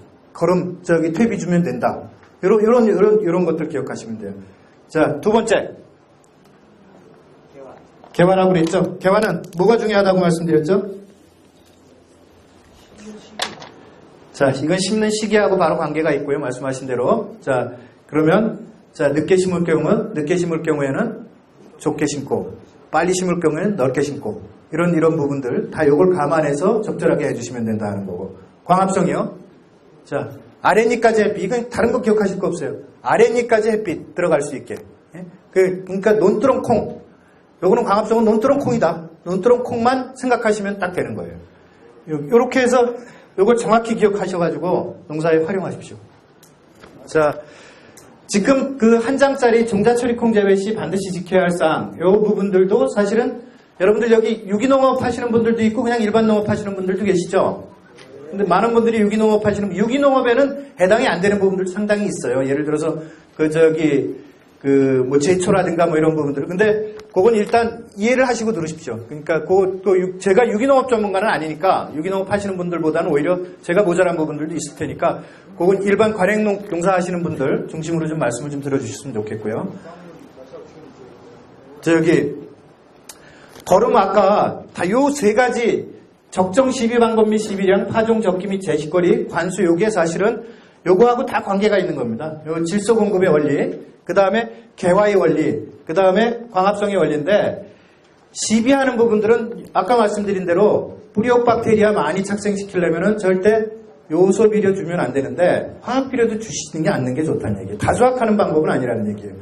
퇴비 주면 된다. 이런 것들 기억하시면 돼요. 자, 두 번째. 개화라고 그랬죠? 개화는 뭐가 중요하다고 말씀드렸죠? 자, 이건 심는 시기하고 바로 관계가 있고요. 말씀하신 대로. 자, 그러면, 늦게 심을 경우에는 좁게 심고, 빨리 심을 경우에는 넓게 심고, 이런 부분들, 다 요걸 감안해서 적절하게 해주시면 된다는 거고. 광합성이요. 자, 아랫니까지 햇빛, 이건 다른 거 기억하실 거 없어요. 아랫니까지 햇빛 들어갈 수 있게. 그러니까 논두렁콩. 요거는 광합성은 논두렁콩이다. 논두렁콩만 생각하시면 딱 되는 거예요. 요렇게 해서 요걸 정확히 기억하셔가지고 농사에 활용하십시오. 자, 지금 그 한 장짜리 종자처리콩 재배 시 반드시 지켜야 할 사항, 요 부분들도 사실은 여러분들 여기 유기농업 하시는 분들도 있고 그냥 일반 농업 하시는 분들도 계시죠? 근데 많은 분들이 유기농업에는 해당이 안 되는 부분들도 상당히 있어요. 예를 들어서 제초라든가 이런 부분들. 근데 그건 일단 이해를 하시고 들으십시오. 그러니까 제가 유기농업 전문가는 아니니까 유기농업 하시는 분들보다는 오히려 제가 모자란 부분들도 있을 테니까 그건 일반 관행 농사 하시는 분들 중심으로 좀 말씀을 좀 들어주셨으면 좋겠고요. 거름 아까 다 요 세 가지 적정 시비 방법 및 시비량, 파종 적기 및 제식거리, 관수 요게 사실은 요거하고 다 관계가 있는 겁니다. 요 질소 공급의 원리, 그 다음에 개화의 원리, 그 다음에 광합성의 원리인데 시비하는 부분들은 아까 말씀드린 대로 뿌리옥 박테리아 많이 착생시키려면은 절대 요소 비료 주면 안 되는데 화학 비료도 주시는 게 않는 게 좋다는 얘기예요. 다 수확하는 방법은 아니라는 얘기예요.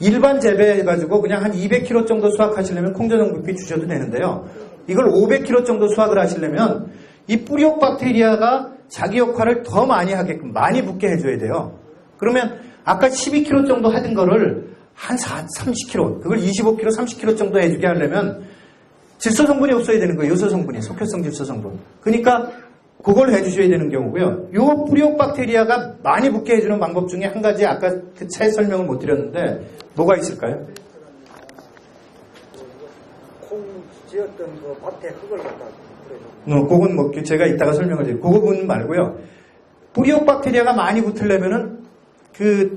일반 재배해가지고 그냥 한 200kg 정도 수확하시려면 콩전용부피 주셔도 되는데요. 이걸 500kg 정도 수확을 하시려면 이 뿌리옥 박테리아가 자기 역할을 더 많이 하게끔 많이 붙게 해줘야 돼요. 그러면 아까 12kg 정도 하던 거를 한 30kg, 그걸 25kg, 30kg 정도 해주게 하려면 질소 성분이 없어야 되는 거예요. 요소 성분이, 속효성 질소 성분. 그러니까 그걸 해주셔야 되는 경우고요. 요 뿌리옥 박테리아가 많이 붙게 해주는 방법 중에 한 가지 아까 그 차에 설명을 못 드렸는데 뭐가 있을까요? 콩 지었던 그 밭에 흙을 갖다 뿌려줘. 그건 제가 이따가 설명을 드릴게요. 그 부분 말고요. 뿌리옥 박테리아가 많이 붙으려면은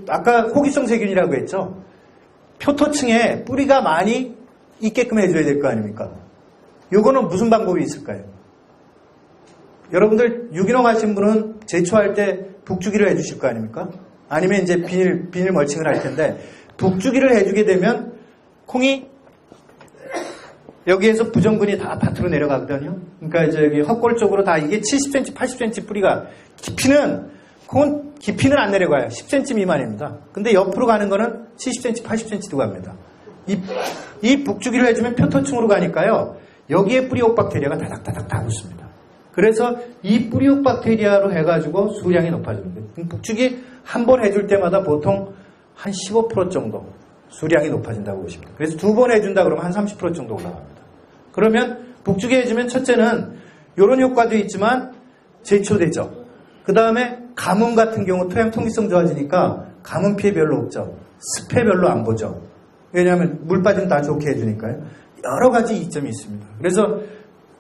아까 호기성 세균이라고 했죠. 표토층에 뿌리가 많이 있게끔 해줘야 될 거 아닙니까? 요거는 무슨 방법이 있을까요? 여러분들 유기농 하신 분은 제초할 때 북주기를 해주실 거 아닙니까? 아니면 이제 비닐 멀칭을 할 텐데 북주기를 해주게 되면 콩이 여기에서 부정근이 다 밭으로 내려가거든요. 그러니까 이제 여기 헛골 쪽으로 다 이게 70cm, 80cm 뿌리가 콩은 깊이는 안 내려가요. 10cm 미만입니다. 근데 옆으로 가는 거는 70cm, 80cm도 갑니다. 이 북주기를 해주면 표토층으로 가니까요. 여기에 뿌리옥 박테리아가 다닥다닥 다 붙습니다. 그래서 이 뿌리옥 박테리아로 해가지고 수량이 높아집니다. 북주기 한 번 해줄 때마다 보통 한 15% 정도 수량이 높아진다고 보십니다. 그래서 두 번 해준다 그러면 한 30% 정도 올라갑니다. 그러면 북주기 해주면 첫째는 이런 효과도 있지만 제초되죠. 그 다음에 가뭄 같은 경우 토양 통기성 좋아지니까 가뭄 피해 별로 없죠. 습해 별로 안 보죠. 왜냐하면 물 빠짐 다 좋게 해주니까요. 여러 가지 이점이 있습니다. 그래서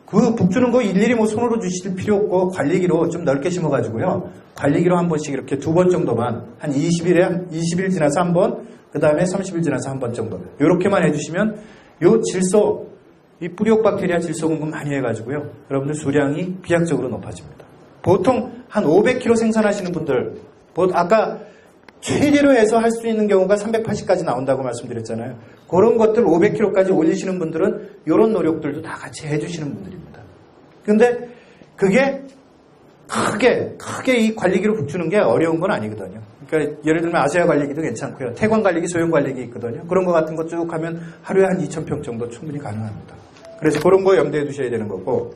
그 북주는 거 일일이 손으로 주실 필요 없고 관리기로 좀 넓게 심어가지고요. 관리기로 한 번씩 이렇게 두 번 정도만 한 20일 지나서 한 번, 그 다음에 30일 지나서 한 번 정도. 이렇게만 해주시면 요 질소, 이 뿌리옥 박테리아 질소 공급 많이 해가지고요. 여러분들 수량이 비약적으로 높아집니다. 보통 한 500kg 생산하시는 분들, 아까 최대로 해서 할 수 있는 경우가 380까지 나온다고 말씀드렸잖아요. 그런 것들 500kg까지 올리시는 분들은 이런 노력들도 다 같이 해주시는 분들입니다. 근데 그게 크게 이 관리기로 북주는 게 어려운 건 아니거든요. 그러니까 예를 들면 아세아 관리기도 괜찮고요. 태광 관리기, 소형 관리기 있거든요. 그런 거 같은 거 쭉 하면 하루에 한 2,000평 정도 충분히 가능합니다. 그래서 그런 거 염두에 두셔야 되는 거고.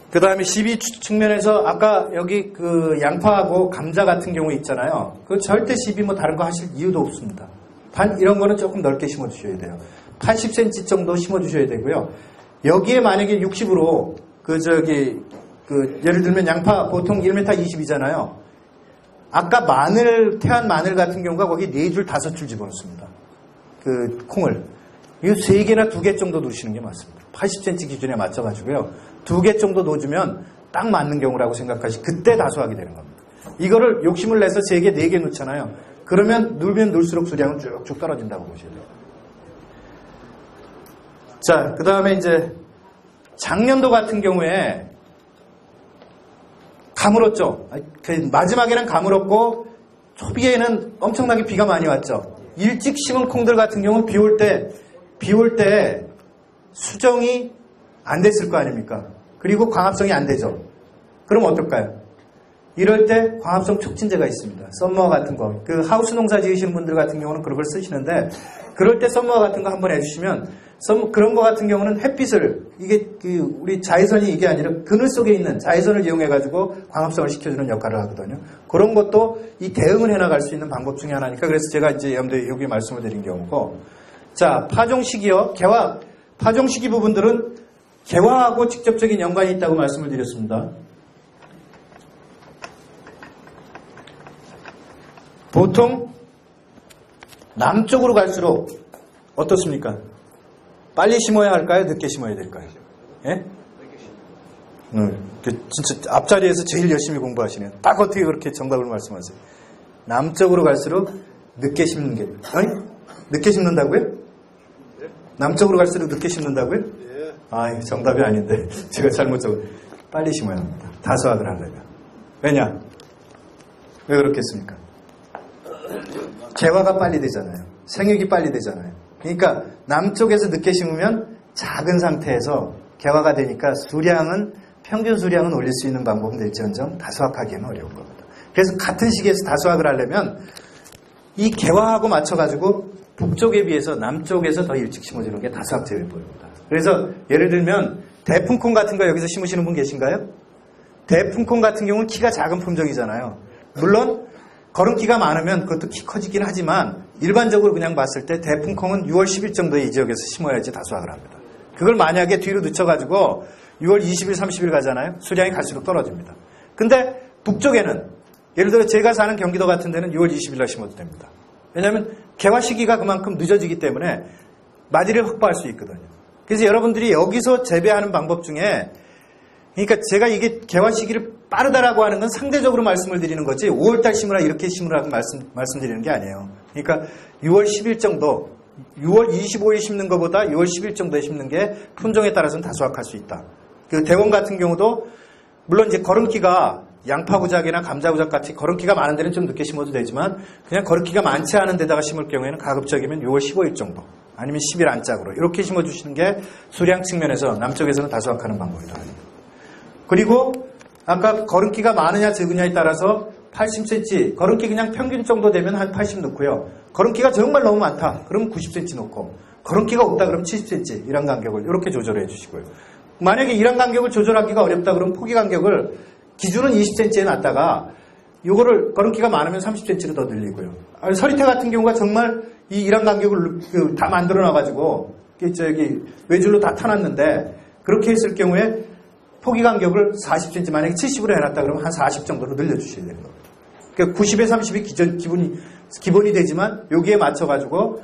그 다음에 시비 측면에서 아까 여기 그 양파하고 감자 같은 경우 있잖아요. 그 절대 시비 다른 거 하실 이유도 없습니다. 이런 거는 조금 넓게 심어 주셔야 돼요. 80cm 정도 심어 주셔야 되고요. 여기에 만약에 60으로 예를 들면 양파 보통 1m 20이잖아요. 아까 태안 마늘 같은 경우가 거기 4줄, 5줄 집어넣습니다. 그 콩을 이 3개나 2개 정도 놓으시는 게 맞습니다. 80cm 기준에 맞춰가지고요. 2개 정도 놓으면 딱 맞는 경우라고 생각하시 그때 다수하게 되는 겁니다. 이거를 욕심을 내서 3개, 4개 놓잖아요. 그러면 누르면 누를수록 수량은 쭉쭉 떨어진다고 보셔야 돼요. 자, 그 다음에 이제 작년도 같은 경우에 가물었죠. 마지막에는 가물었고 초기에는 엄청나게 비가 많이 왔죠. 일찍 심은 콩들 같은 경우는 비 올 때 수정이 안 됐을 거 아닙니까? 그리고 광합성이 안 되죠. 그럼 어떨까요? 이럴 때 광합성 촉진제가 있습니다. 썸머와 같은 거. 그 하우스 농사 지으시는 분들 같은 경우는 그런 걸 쓰시는데 그럴 때 썸머와 같은 거 한번 해주시면 그런 거 같은 경우는 햇빛을 이게 우리 자외선이 이게 아니라 그늘 속에 있는 자외선을 이용해가지고 광합성을 시켜주는 역할을 하거든요. 그런 것도 이 대응을 해나갈 수 있는 방법 중에 하나니까 그래서 제가 이제 여기 말씀을 드린 경우고 자 파종 시기요. 파종 시기 부분들은 개화하고 직접적인 연관이 있다고 말씀을 드렸습니다. 보통 남쪽으로 갈수록 어떻습니까? 빨리 심어야 할까요? 늦게 심어야 될까요? 예? 진짜 앞자리에서 제일 열심히 공부하시네요. 딱 어떻게 그렇게 정답을 말씀하세요? 남쪽으로 갈수록 늦게 심는 게 아니? 늦게 심는다고요? 남쪽으로 갈수록 늦게 심는다고요? 아, 정답이 아닌데 제가 잘못 적었 빨리 심어야 합니다. 다수학을 하려면. 왜냐? 왜 그렇겠습니까? 개화가 빨리 되잖아요. 생육이 빨리 되잖아요. 그러니까 남쪽에서 늦게 심으면 작은 상태에서 개화가 되니까 평균 수량은 올릴 수 있는 방법은 될지언정 다수학하기에는 어려운 겁니다. 그래서 같은 시기에서 다수학을 하려면 이 개화하고 맞춰가지고 북쪽에 비해서 남쪽에서 더 일찍 심어주는 게 다수학 제외법입니다. 그래서 예를 들면 대풍콩 같은 거 여기서 심으시는 분 계신가요? 대풍콩 같은 경우는 키가 작은 품종이잖아요. 물론 거름기가 많으면 그것도 키 커지긴 하지만 일반적으로 그냥 봤을 때 대풍콩은 6월 10일 정도에 이 지역에서 심어야지 다수학을 합니다. 그걸 만약에 뒤로 늦춰가지고 6월 20일, 30일 가잖아요. 수량이 갈수록 떨어집니다. 근데 북쪽에는 예를 들어 제가 사는 경기도 같은 데는 6월 20일 날 심어도 됩니다. 왜냐하면 개화 시기가 그만큼 늦어지기 때문에 마디를 확보할 수 있거든요. 그래서 여러분들이 여기서 재배하는 방법 중에 그러니까 제가 이게 개화 시기를 빠르다라고 하는 건 상대적으로 말씀을 드리는 거지 5월달 심으라 이렇게 심으라고 말씀드리는 게 아니에요. 그러니까 6월 10일 정도 6월 25일 심는 것보다 6월 10일 정도에 심는 게 품종에 따라서는 다수학할 수 있다. 그 대원 같은 경우도 물론 이제 거름기가 양파구작이나 감자구작 같이 거름기가 많은 데는 좀 늦게 심어도 되지만 그냥 거름기가 많지 않은 데다가 심을 경우에는 가급적이면 6월 15일 정도 아니면 10일 안짝으로 이렇게 심어주시는 게 수량 측면에서 남쪽에서는 다수학하는 방법이다. 그리고 아까 거름기가 많으냐 적으냐에 따라서 80cm 거름기 그냥 평균 정도 되면 한 80 넣고요. 거름기가 정말 너무 많다. 그러면 90cm 넣고 거름기가 없다 그러면 70cm 이런 간격을 이렇게 조절해 주시고요. 만약에 이런 간격을 조절하기가 어렵다 그러면 포기 간격을 기준은 20cm에 놨다가 요거를 거름기가 많으면 30cm로 더 늘리고요. 서리태 같은 경우가 정말 이 이런 간격을 다 만들어 놔가지고 외줄로 다 타놨는데 그렇게 했을 경우에 포기 간격을 40cm 만약에 70으로 해놨다 그러면 한 40 정도로 늘려주셔야 되는 겁니다. 그러니까 90에 30이 기본이 되지만 여기에 맞춰가지고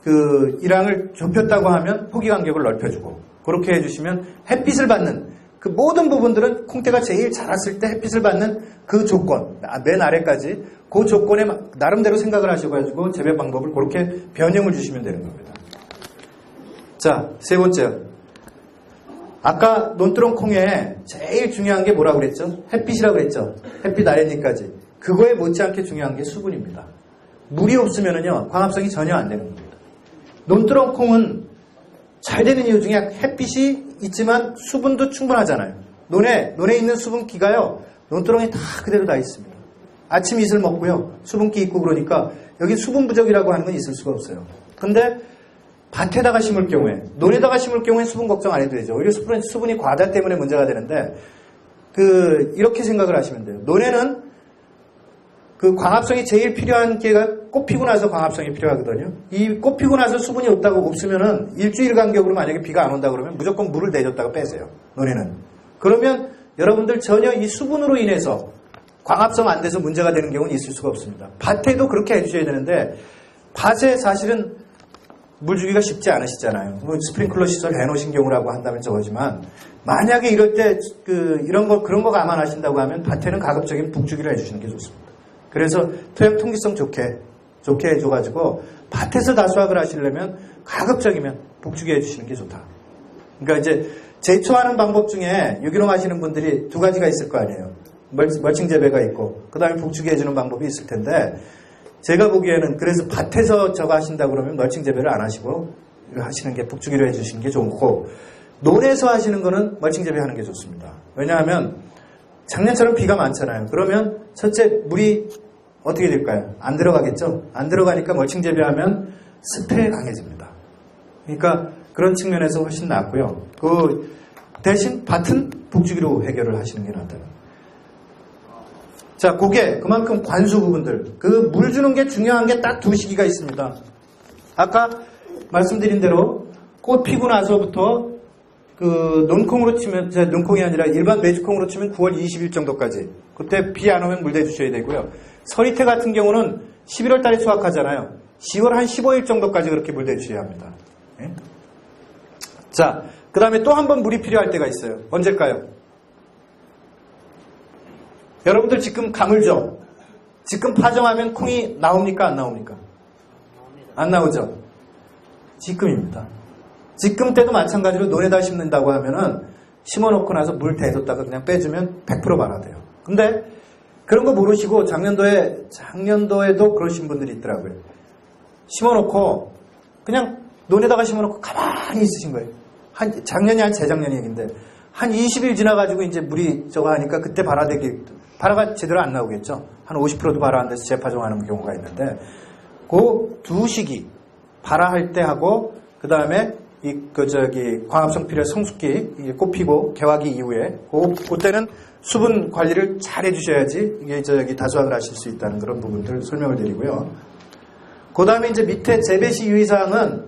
그 일항을 좁혔다고 하면 포기 간격을 넓혀주고 그렇게 해주시면 햇빛을 받는 그 모든 부분들은 콩대가 제일 자랐을 때 햇빛을 받는 그 조건 맨 아래까지 그 조건에 나름대로 생각을 하셔가지고 재배 방법을 그렇게 변형을 주시면 되는 겁니다. 자, 세 번째. 아까 논두렁 콩에 제일 중요한 게 뭐라고 그랬죠? 햇빛이라고 그랬죠? 햇빛 아랫니까지. 그거에 못지않게 중요한 게 수분입니다. 물이 없으면은요, 광합성이 전혀 안 되는 겁니다. 논두렁 콩은 잘 되는 이유 중에 햇빛이 있지만 수분도 충분하잖아요. 논에 있는 수분기가요, 논두렁에 다 그대로 다 있습니다. 아침 이슬 먹고요, 수분기 있고 그러니까 여기 수분 부족이라고 하는 건 있을 수가 없어요. 근데 밭에다가 심을 경우에, 논에다가 심을 경우에 수분 걱정 안 해도 되죠. 오히려 수분이 과다 때문에 문제가 되는데, 이렇게 생각을 하시면 돼요. 논에는 그 광합성이 제일 필요한 게가 꽃 피고 나서 광합성이 필요하거든요. 이 꽃 피고 나서 수분이 없으면은 일주일 간격으로 만약에 비가 안 온다 그러면 무조건 물을 내줬다가 빼세요. 논에는. 그러면 여러분들 전혀 이 수분으로 인해서 광합성 안 돼서 문제가 되는 경우는 있을 수가 없습니다. 밭에도 그렇게 해주셔야 되는데, 밭에 사실은 물 주기가 쉽지 않으시잖아요. 뭐 스프링클러 시설 해놓으신 경우라고 한다면 저거지만 만약에 이럴 때 그런 거 감안하신다고 하면 밭에는 가급적이면 북주기를 해주시는 게 좋습니다. 그래서 토양 통기성 좋게 해줘가지고 밭에서 다수확을 하시려면 가급적이면 북주기 해주시는 게 좋다. 그러니까 이제 제초하는 방법 중에 유기농 하시는 분들이 두 가지가 있을 거 아니에요. 멀칭 재배가 있고 그 다음에 북주기 해주는 방법이 있을 텐데 제가 보기에는 그래서 밭에서 저거 하신다 그러면 멀칭 재배를 안 하시고 하시는 게 북주기로 해주시는 게 좋고 논에서 하시는 거는 멀칭 재배하는 게 좋습니다. 왜냐하면 작년처럼 비가 많잖아요. 그러면 첫째 물이 어떻게 될까요? 안 들어가겠죠? 안 들어가니까 멀칭 재배하면 습해에 강해집니다. 그러니까 그런 측면에서 훨씬 낫고요. 그 대신 밭은 북주기로 해결을 하시는 게 낫다. 자, 그게 그만큼 관수 부분들, 그 물 주는 게 중요한 게 딱 두 시기가 있습니다. 아까 말씀드린 대로 꽃 피고 나서부터 그 논콩으로 치면, 논콩이 아니라 일반 메주콩으로 치면 9월 20일 정도까지. 그때 비 안 오면 물 대주셔야 되고요. 서리태 같은 경우는 11월 달에 수확하잖아요. 10월 한 15일 정도까지 그렇게 물 대주셔야 합니다. 예? 자, 그 다음에 또 한 번 물이 필요할 때가 있어요. 언제일까요? 여러분들 지금 가물죠? 지금 파종하면 콩이 나옵니까? 안 나옵니까? 안 나오죠? 지금입니다. 지금 때도 마찬가지로 논에다 심는다고 하면은 심어놓고 나서 물 대줬다가 그냥 빼주면 100% 발화돼요. 근데 그런 거 모르시고 작년도에도 그러신 분들이 있더라고요. 심어놓고 그냥 논에다가 심어놓고 가만히 있으신 거예요. 작년이 한 재작년 얘기인데 한 20일 지나가지고 이제 물이 저거 하니까 그때 발화가 제대로 안 나오겠죠. 한 50%도 발화 안 돼서 재파종하는 경우가 있는데 그 두 시기 발화할 때 하고 그 다음에 광합성 필요의 성숙기 꽃 피고 개화기 이후에 그때는 수분 관리를 잘 해주셔야지 이게 다수확을 하실 수 있다는 그런 부분들 설명을 드리고요. 그 다음에 이제 밑에 재배 시 유의사항은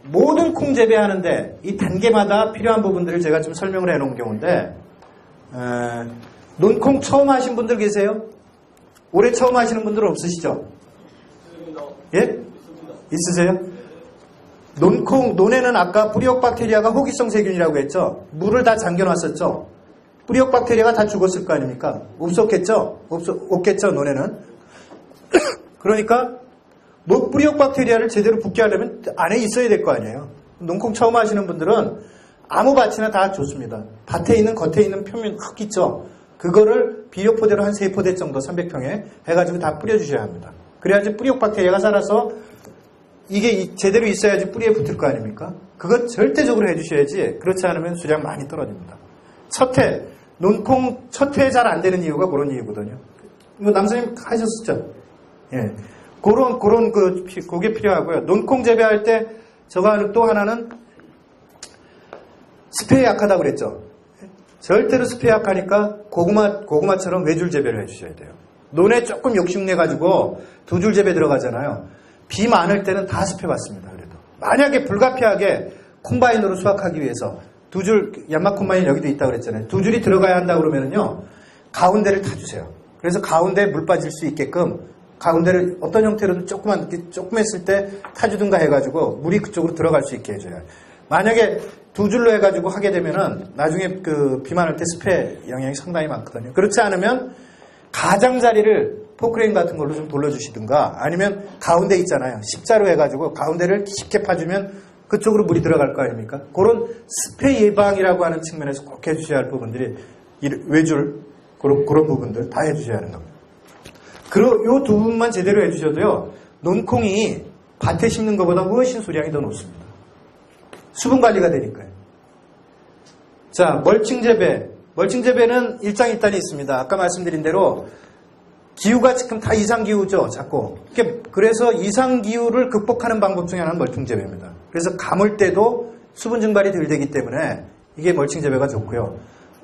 모든 콩 재배하는데 이 단계마다 필요한 부분들을 제가 좀 설명을 해놓은 경우인데 논콩 처음 하신 분들 계세요? 올해 처음 하시는 분들은 없으시죠? 예? 있으세요? 논에는 아까 뿌리옥 박테리아가 호기성 세균이라고 했죠? 물을 다 잠겨놨었죠? 뿌리옥 박테리아가 다 죽었을 거 아닙니까? 없었겠죠? 없겠죠, 논에는? 그러니까 뿌리옥 박테리아를 제대로 붙게 하려면 안에 있어야 될 거 아니에요? 논콩 처음 하시는 분들은 아무 밭이나 다 좋습니다. 밭에 있는 겉에 있는 표면 흙 있죠? 그거를 비료포대로 한 3포대 정도 300평에 해가지고 다 뿌려주셔야 합니다. 그래야지 뿌리옥 박테리아가 살아서 이게 제대로 있어야지 뿌리에 붙을 거 아닙니까? 그거 절대적으로 해주셔야지 그렇지 않으면 수량 많이 떨어집니다. 첫해, 논콩 첫해 잘 안 되는 이유가 그런 이유거든요. 이거 남선생님 하셨었죠? 예. 그게 필요하고요. 논콩 재배할 때 저거 또 하나는 습해에 약하다고 그랬죠. 절대로 습해에 약하니까 고구마처럼 외줄 재배를 해주셔야 돼요. 논에 조금 욕심내가지고 두 줄 재배 들어가잖아요. 비 많을 때는 다 습해 받습니다. 그래도 만약에 불가피하게 콤바인으로 수확하기 위해서 두 줄, 얀마 콤바인 여기도 있다고 그랬잖아요. 두 줄이 들어가야 한다고 그러면은요, 가운데를 타주세요. 그래서 가운데에 물 빠질 수 있게끔 가운데를 어떤 형태로든 조금 했을 때 타주든가 해가지고 물이 그쪽으로 들어갈 수 있게 해줘요. 만약에 두 줄로 해가지고 하게 되면은 나중에 비 많을 때 습해 영향이 상당히 많거든요. 그렇지 않으면 가장자리를 포크레인 같은 걸로 좀 돌려주시든가 아니면 가운데 있잖아요. 십자로 해가지고 가운데를 깊게 파주면 그쪽으로 물이 들어갈 거 아닙니까? 그런 습해 예방이라고 하는 측면에서 꼭 해주셔야 할 부분들이 외줄 그런 부분들 다 해주셔야 하는 겁니다. 요 두 부분만 제대로 해주셔도요. 논콩이 밭에 심는 것보다 훨씬 수량이 더 높습니다. 수분 관리가 되니까요. 자, 멀칭 재배. 멀칭 재배는 일장일단이 있습니다. 아까 말씀드린 대로 기후가 지금 다 이상기후죠, 자꾸. 그래서 이상기후를 극복하는 방법 중에 하나는 멀칭 재배입니다. 그래서 감을 때도 수분 증발이 덜 되기 때문에 이게 멀칭 재배가 좋고요.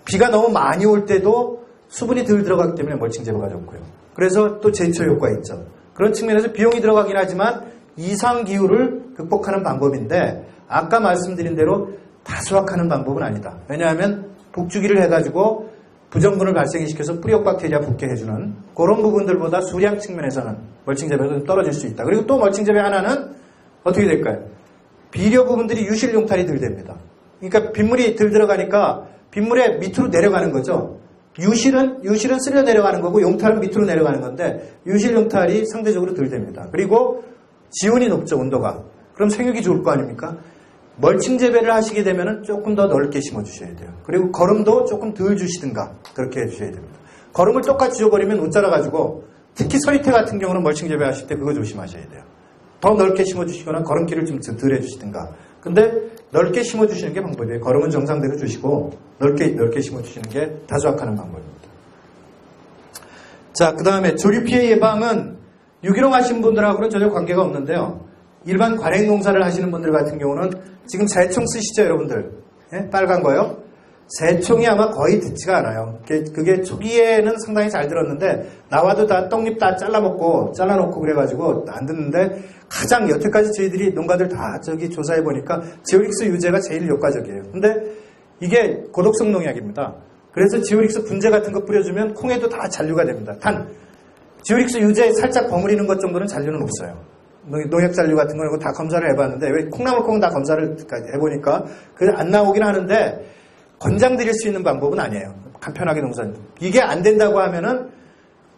비가 너무 많이 올 때도 수분이 덜 들어가기 때문에 멀칭 재배가 좋고요. 그래서 또 제초 효과 있죠. 그런 측면에서 비용이 들어가긴 하지만 이상기후를 극복하는 방법인데 아까 말씀드린 대로 다 수확하는 방법은 아니다. 왜냐하면 북주기를 해가지고 부정분을 발생시켜서 뿌리옥 박테리아 붙게 해주는 그런 부분들보다 수량 측면에서는 멀칭 재배가 좀 떨어질 수 있다. 그리고 또 멀칭 재배 하나는 어떻게 될까요? 비료 부분들이 유실 용탈이 덜 됩니다. 그러니까 빗물이 덜 들어가니까 빗물에 밑으로 내려가는 거죠. 유실은 쓸려 내려가는 거고 용탈은 밑으로 내려가는 건데 유실 용탈이 상대적으로 덜 됩니다. 그리고 지온이 높죠, 온도가. 그럼 생육이 좋을 거 아닙니까? 멀칭 재배를 하시게 되면 조금 더 넓게 심어주셔야 돼요. 그리고 거름도 조금 덜 주시든가 그렇게 해주셔야 됩니다. 거름을 똑같이 줘버리면 못 자라가지고 특히 서리태 같은 경우는 멀칭 재배하실 때 그거 조심하셔야 돼요. 더 넓게 심어주시거나 거름기를 좀 덜 해주시든가. 근데 넓게 심어주시는 게 방법이에요. 거름은 정상대로 주시고 넓게 심어주시는 게 다수확하는 방법입니다. 자, 그 다음에 조류 피해 예방은 유기농 하시는 분들하고는 전혀 관계가 없는데요. 일반 관행 농사를 하시는 분들 같은 경우는 지금 새총 쓰시죠, 여러분들? 예? 빨간 거요? 새총이 아마 거의 듣지가 않아요. 그게 초기에는 상당히 잘 들었는데 나와도 다 떡잎 다 잘라놓고 그래가지고 안 듣는데 가장 여태까지 저희들이 농가들 다 조사해 보니까 지오릭스 유제가 제일 효과적이에요. 근데 이게 고독성 농약입니다. 그래서 지오릭스 분재 같은 거 뿌려주면 콩에도 다 잔류가 됩니다. 단 지오릭스 유제 살짝 버무리는 것 정도는 잔류는 없어요. 농약 잔류 같은 거는 다 검사를 해봤는데 왜 콩나물콩은 다 검사를 해보니까 그게 안 나오긴 하는데 권장드릴 수 있는 방법은 아니에요. 간편하게 농사는. 이게 안 된다고 하면은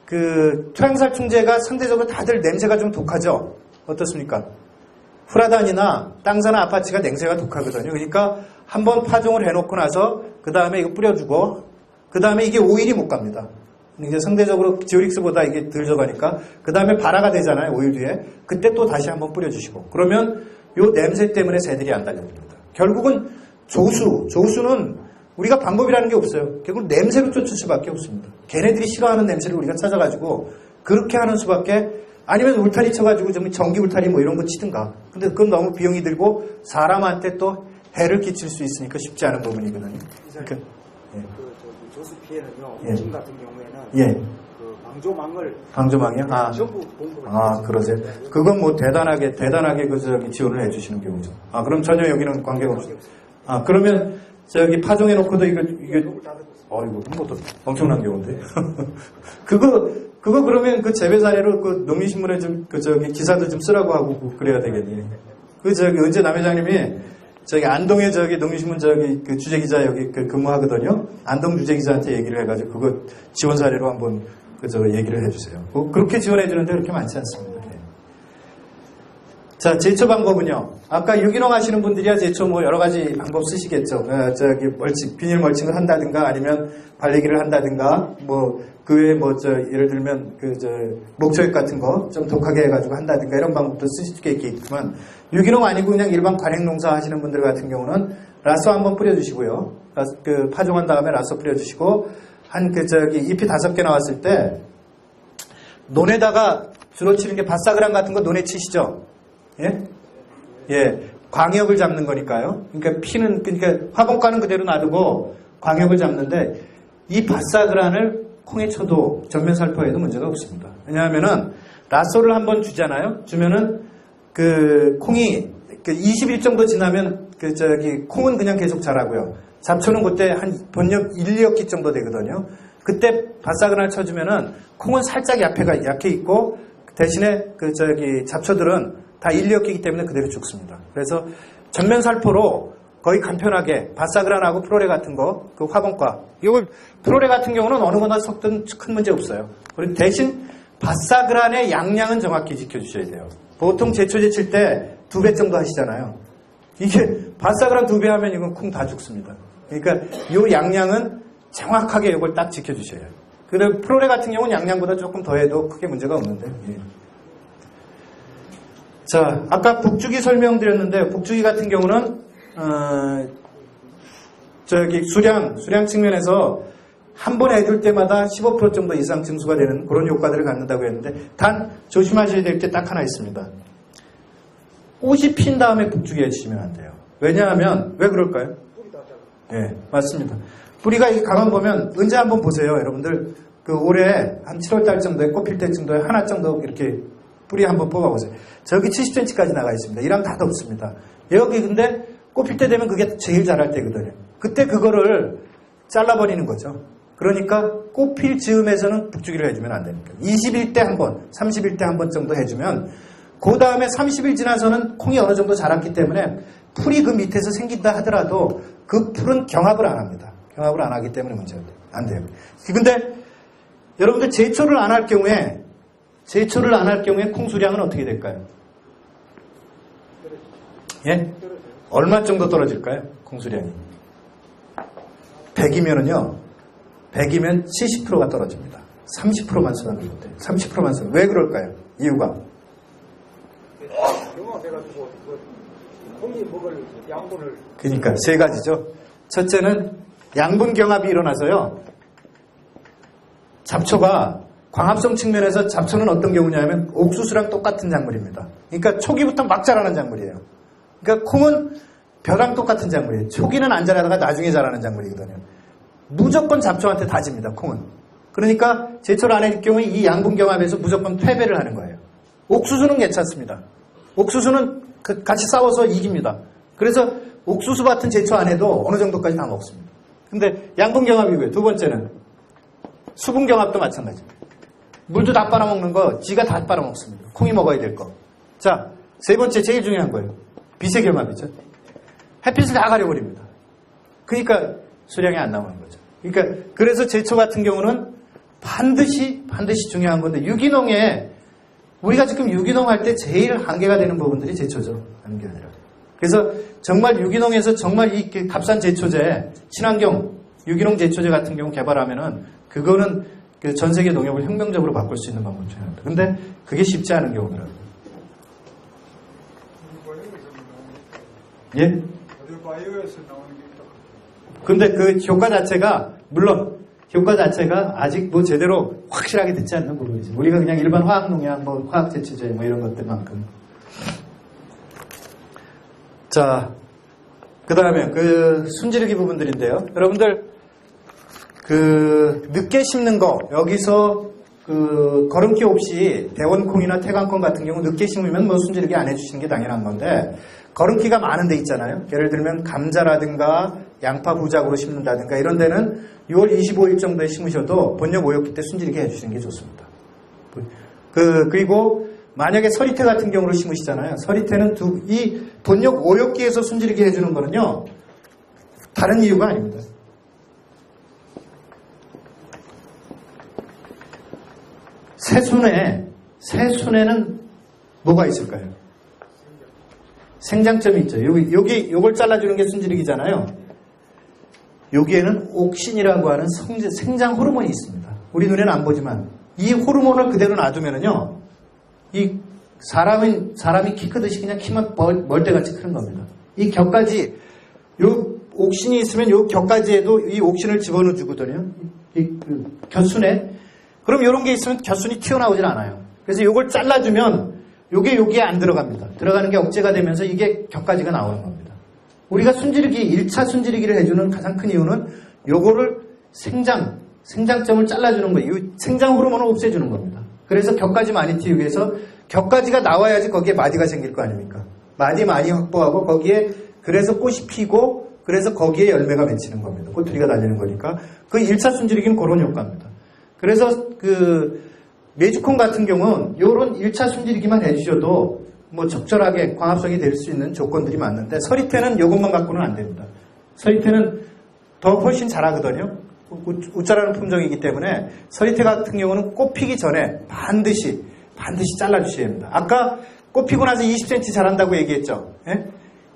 그 투량살충제가 상대적으로 다들 냄새가 좀 독하죠. 어떻습니까? 후라단이나 땅사나 아파치가 냄새가 독하거든요. 그러니까 한번 파종을 해놓고 나서 그 다음에 이거 뿌려주고 그 다음에 이게 오일이 못 갑니다. 이제 상대적으로 지오릭스보다 이게 덜 들어가니까 그 다음에 발화가 되잖아요. 오일 뒤에. 그때 또 다시 한번 뿌려주시고 그러면 요 냄새 때문에 새들이 안 달려듭니다. 결국은 조수는 우리가 방법이라는 게 없어요. 결국 냄새로 쫓을 수밖에 없습니다. 걔네들이 싫어하는 냄새를 우리가 찾아가지고 그렇게 하는 수밖에 아니면 울타리 쳐가지고 좀 전기 울타리 뭐 이런 거 치든가. 근데 그건 너무 비용이 들고 사람한테 또 해를 끼칠 수 있으니까 쉽지 않은 부분이거든요. 그러니까, 예. 조수 피해는요. 예. 지금 같은 경우에는 예. 그 방조망이요? 아, 전부 공급을 그러세요. 그건 뭐 대단하게 지원을 해주시는 경우죠. 아, 그럼 전혀 여기는 관계가 없어요. 아, 그러면 파종해놓고도 이거 이거 또 엄청난 경우인데. 그거 그러면 그 재배 사례로 그 농민신문에 기사도 좀 쓰라고 하고 그래야 되겠네. 언제 남 회장님이 안동에 농민신문 그 주재기자 여기 근무하거든요. 안동 주재기자한테 얘기를 해가지고 그거 지원 사례로 한번 얘기를 해주세요. 그렇게 지원해주는데 그렇게 많지 않습니다. 네. 자, 제초 방법은요. 아까 유기농 하시는 분들이야 제초 뭐 여러 가지 방법 쓰시겠죠. 비닐 멀칭을 한다든가 아니면 발리기를 한다든가 그 외에 예를 들면 목초액 같은 거 좀 독하게 해가지고 한다든가 이런 방법도 쓰실 수 있겠지만 유기농 아니고 그냥 일반 관행 농사 하시는 분들 같은 경우는 라쏘 한번 뿌려주시고요. 파종한 다음에 라쏘 뿌려주시고 잎이 5개 나왔을 때 논에다가 주로 치는 게 밭사그란 같은 거 논에 치시죠. 예? 예. 광역을 잡는 거니까요. 그러니까 화분가는 그대로 놔두고 광역을 잡는데 이 밭사그란을 콩에 쳐도 전면 살포해도 문제가 없습니다. 왜냐하면은 라쏘를 한번 주잖아요. 주면은 콩이 20일 정도 지나면 콩은 그냥 계속 자라고요. 잡초는 그때 한 번역 1, 2학기 정도 되거든요. 그때 밭사그란을 쳐주면은 콩은 살짝 약해 있고 대신에 잡초들은 다 1, 2학기이기 때문에 그대로 죽습니다. 그래서 전면 살포로 거의 간편하게 밭사그란하고 프로레 같은 거, 화분과 이걸 프로레 같은 경우는 어느 거나 섞든 큰 문제 없어요. 그리고 대신 밭사그란의 양량은 정확히 지켜주셔야 돼요. 보통 제초제 칠 때 2배 정도 하시잖아요. 이게 밭사그란 2배 하면 이건 콩 다 죽습니다. 그러니까 이 양량은 정확하게 이걸 딱 지켜주셔야 해요. 그리고 프로레 같은 경우는 양량보다 조금 더 해도 크게 문제가 없는데. 예. 자, 아까 북주기 설명드렸는데 북주기 같은 경우는 수량 측면에서 한 번 해줄 때마다 15% 정도 이상 증수가 되는 그런 효과들을 갖는다고 했는데 단 조심하셔야 될 게 딱 하나 있습니다. 꽃이 핀 다음에 북주기 해주시면 안 돼요. 왜냐하면 왜 그럴까요? 네, 맞습니다. 뿌리가 이렇게 가만 보면 언제 한번 보세요, 여러분들. 올해 한 7월달 정도에 꽃 필 때 정도에 하나 정도 이렇게 뿌리 한번 뽑아보세요. 저기 70cm까지 나가 있습니다. 이랑 다도 없습니다. 여기 근데 꽃 필 때 되면 그게 제일 자랄 때거든요. 그때 그거를 잘라버리는 거죠. 그러니까 꽃 필 즈음에서는 북주기를 해주면 안 됩니다. 20일 때 한 번, 30일 때 한 번 정도 해주면 그 다음에 30일 지나서는 콩이 어느 정도 자랐기 때문에 풀이 그 밑에서 생긴다 하더라도 그 풀은 경합을 안 합니다. 경합을 안 하기 때문에 문제가 안 돼요. 근데 여러분들 제초를 안 할 경우에 콩 수량은 어떻게 될까요? 예? 얼마 정도 떨어질까요? 콩 수량이. 100이면은요, 100이면 70%가 떨어집니다. 30%만 수확을 못해요. 30%만 수확. 왜 그럴까요? 이유가? 경합해가지고 콩이 먹을 양분을 그러니까 세 가지죠. 첫째는 양분 경합이 일어나서요. 잡초가 광합성 측면에서 잡초는 어떤 경우냐면 옥수수랑 똑같은 작물입니다. 그러니까 초기부터 막 자라는 작물이에요. 그러니까 콩은 벼랑 똑같은 작물이에요. 초기는 안 자라다가 나중에 자라는 작물이거든요. 무조건 잡초한테 다집니다. 콩은. 그러니까 제초를 안 해줄 경우에 이 양분 경합에서 무조건 패배를 하는 거예요. 옥수수는 괜찮습니다. 옥수수는 같이 싸워서 이깁니다. 그래서 옥수수 밭은 제초 안 해도 어느 정도까지 다 먹습니다. 근데 양분 경합이고요. 두 번째는 수분 경합도 마찬가지입니다. 물도 다 빨아먹는 거 지가 다 빨아먹습니다. 콩이 먹어야 될 거. 자, 세 번째 제일 중요한 거예요. 빛의 경합이죠. 햇빛을 다 가려버립니다. 그러니까 수량이 안 나오는 거죠. 그러니까 그래서 제초 같은 경우는 반드시 중요한 건데 유기농에 우리가 지금 유기농 할 때 제일 한계가 되는 부분들이 제초죠. 하는 게 아니라. 그래서 정말 유기농에서 정말 이 값싼 제초제, 친환경 유기농 제초제 같은 경우 개발하면은 그거는 전 세계 농협을 혁명적으로 바꿀 수 있는 방법 중에 하나입니다. 근데 그게 쉽지 않은 경우더라고요. 예? 바이오에서 나오는 게 있다. 근데 그 효과 자체가 물론 효과 자체가 아직 뭐 제대로 확실하게 듣지 않는 부분이지. 우리가 그냥 일반 화학농약, 뭐 화학제초제 뭐 이런 것들만큼. 자, 그 다음에 그 순지르기 부분들인데요. 여러분들 그 늦게 심는 거 여기서 그 거름기 없이 대원콩이나 태강콩 같은 경우 늦게 심으면 뭐 순지르기 안 해주시는 게 당연한 건데 거름기가 많은 데 있잖아요. 예를 들면 감자라든가 양파 부작으로 심는다든가 이런 데는 6월 25일 정도에 심으셔도 본엽 오엽기 때 순지르기 해주시는 게 좋습니다. 그리고 만약에 서리태 같은 경우로 심으시잖아요. 서리태는 이 본엽 오엽기에서 순지르기 해주는 거는요. 다른 이유가 아닙니다. 새순에는 뭐가 있을까요? 생장점이 있죠. 요걸 잘라주는 게 순지르기잖아요. 여기에는 옥신이라고 하는 생장 호르몬이 있습니다. 우리 눈에는 안 보지만 이 호르몬을 그대로 놔두면은요, 이 사람이 키 크듯이 그냥 키만 멀대같이 크는 겁니다. 이 격가지, 요 옥신이 있으면 요 격가지에도 이 옥신을 집어넣어 주거든요. 곁순에. 그럼 이런 게 있으면 곁순이 튀어나오질 않아요. 그래서 요걸 잘라주면 요게 여기에 안 들어갑니다. 들어가는 게 억제가 되면서 이게 격가지가 나오는 겁니다. 우리가 순지르기, 1차 순지르기를 해주는 가장 큰 이유는 요거를 생장점을 잘라주는 거예요. 이 생장 호르몬을 없애주는 겁니다. 그래서 격가지 많이 튀우기 위해서 격가지가 나와야지 거기에 마디가 생길 거 아닙니까? 마디 많이 확보하고 거기에 그래서 꽃이 피고 그래서 거기에 열매가 맺히는 겁니다. 꼬투리가 달리는 거니까. 그 1차 순지르기는 그런 효과입니다. 그래서 메주콩 같은 경우는 요런 1차 순지르기만 해주셔도 뭐 적절하게 광합성이 될 수 있는 조건들이 많은데 서리태는 요것만 갖고는 안 됩니다. 서리태는 더 훨씬 잘하거든요. 우짜라는 품종이기 때문에 서리태 같은 경우는 꽃 피기 전에 반드시 잘라주셔야 합니다. 아까 꽃 피고 나서 20cm 자란다고 얘기했죠. 예?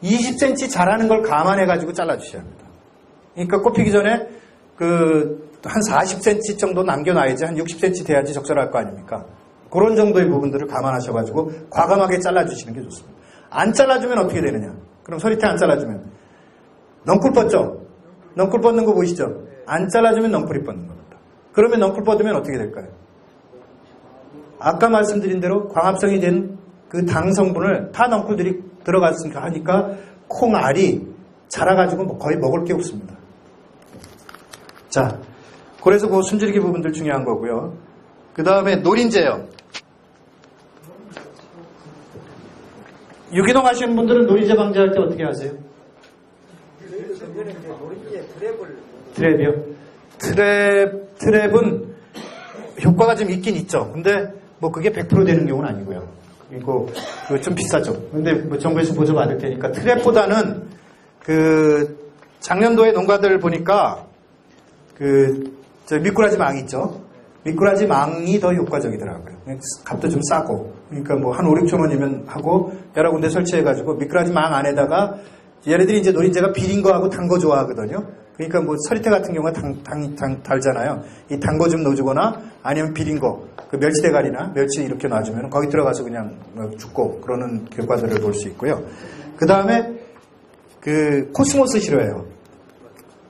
20cm 자라는 걸 감안해가지고 잘라주셔야 합니다. 그러니까 꽃 피기 전에 한 40cm 정도 남겨놔야지 한 60cm 돼야지 적절할 거 아닙니까? 그런 정도의 부분들을 감안하셔가지고 과감하게 잘라주시는 게 좋습니다. 안 잘라주면 어떻게 되느냐? 그럼 서리태 안 잘라주면 넝쿨 뻗죠? 넝쿨 뻗는 거 보이시죠? 안 잘라주면 넝쿨이 뻗는 겁니다. 그러면 넝쿨 뻗으면 어떻게 될까요? 아까 말씀드린 대로 광합성이 된 그 당 성분을 다 넝쿨들이 들어갔으니까 하니까 콩알이 자라가지고 거의 먹을 게 없습니다. 자, 그래서 그 순지르기 부분들 중요한 거고요. 그 다음에 노린재요. 유기농 하시는 분들은 노린재 방지할 때 어떻게 하세요? 트랩이요? 트랩은 효과가 좀 있긴 있죠. 근데 뭐 그게 100% 되는 경우는 아니고요. 그리고 그거 좀 비싸죠. 근데 뭐 정부에서 보조 받을 테니까 트랩보다는 그 작년도에 농가들 보니까 저 미꾸라지 망 있죠. 미꾸라지 망이 더 효과적이더라고요. 값도 좀 싸고. 그러니까 뭐 한 5, 6천 원이면 하고 여러 군데 설치해가지고 미꾸라지 망 안에다가 얘네들이 이제 노린재가 비린 거하고 단 거 좋아하거든요. 그러니까 뭐 서리태 같은 경우가 달잖아요. 이 단 거 좀 넣어주거나 아니면 비린 거, 그 멸치 대가리나 멸치 이렇게 놔주면 거기 들어가서 그냥 죽고 그러는 결과들을 볼 수 있고요. 그 다음에 그 코스모스 싫어해요.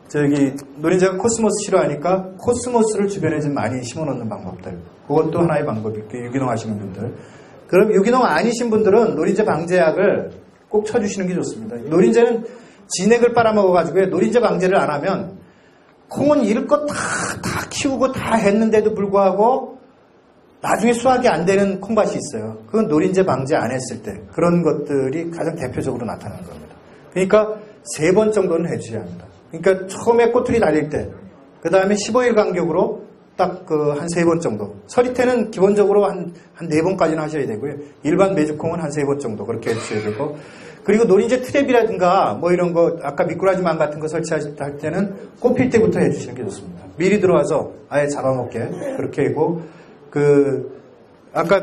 저기 노린재가 코스모스 싫어하니까 코스모스를 주변에 좀 많이 심어놓는 방법들. 그것도 하나의 방법이 있고 유기농 하시는 분들. 그럼 유기농 아니신 분들은 노린재 방제약을 꼭 쳐주시는 게 좋습니다. 노린재는 진액을 빨아먹어가지고 노린재 방제를 안 하면 콩은 이럴 것 다 키우고 다 했는데도 불구하고 나중에 수확이 안 되는 콩밭이 있어요. 그건 노린재 방제 안 했을 때 그런 것들이 가장 대표적으로 나타나는 겁니다. 그러니까 3번 정도는 해주셔야 합니다. 그러니까 처음에 꼬투리 달릴 때, 그 다음에 15일 간격으로 딱 한 3번 정도. 서리태는 기본적으로 한 4번까지는 하셔야 되고요. 일반 메주콩은 한 3번 정도 그렇게 해주셔야 되고. 그리고 노린재 트랩이라든가 뭐 이런 거 아까 미꾸라지망 같은 거 설치할 때는 꽃필 때부터 해주시는 게 좋습니다. 미리 들어와서 아예 잡아먹게 그렇게 하고 아까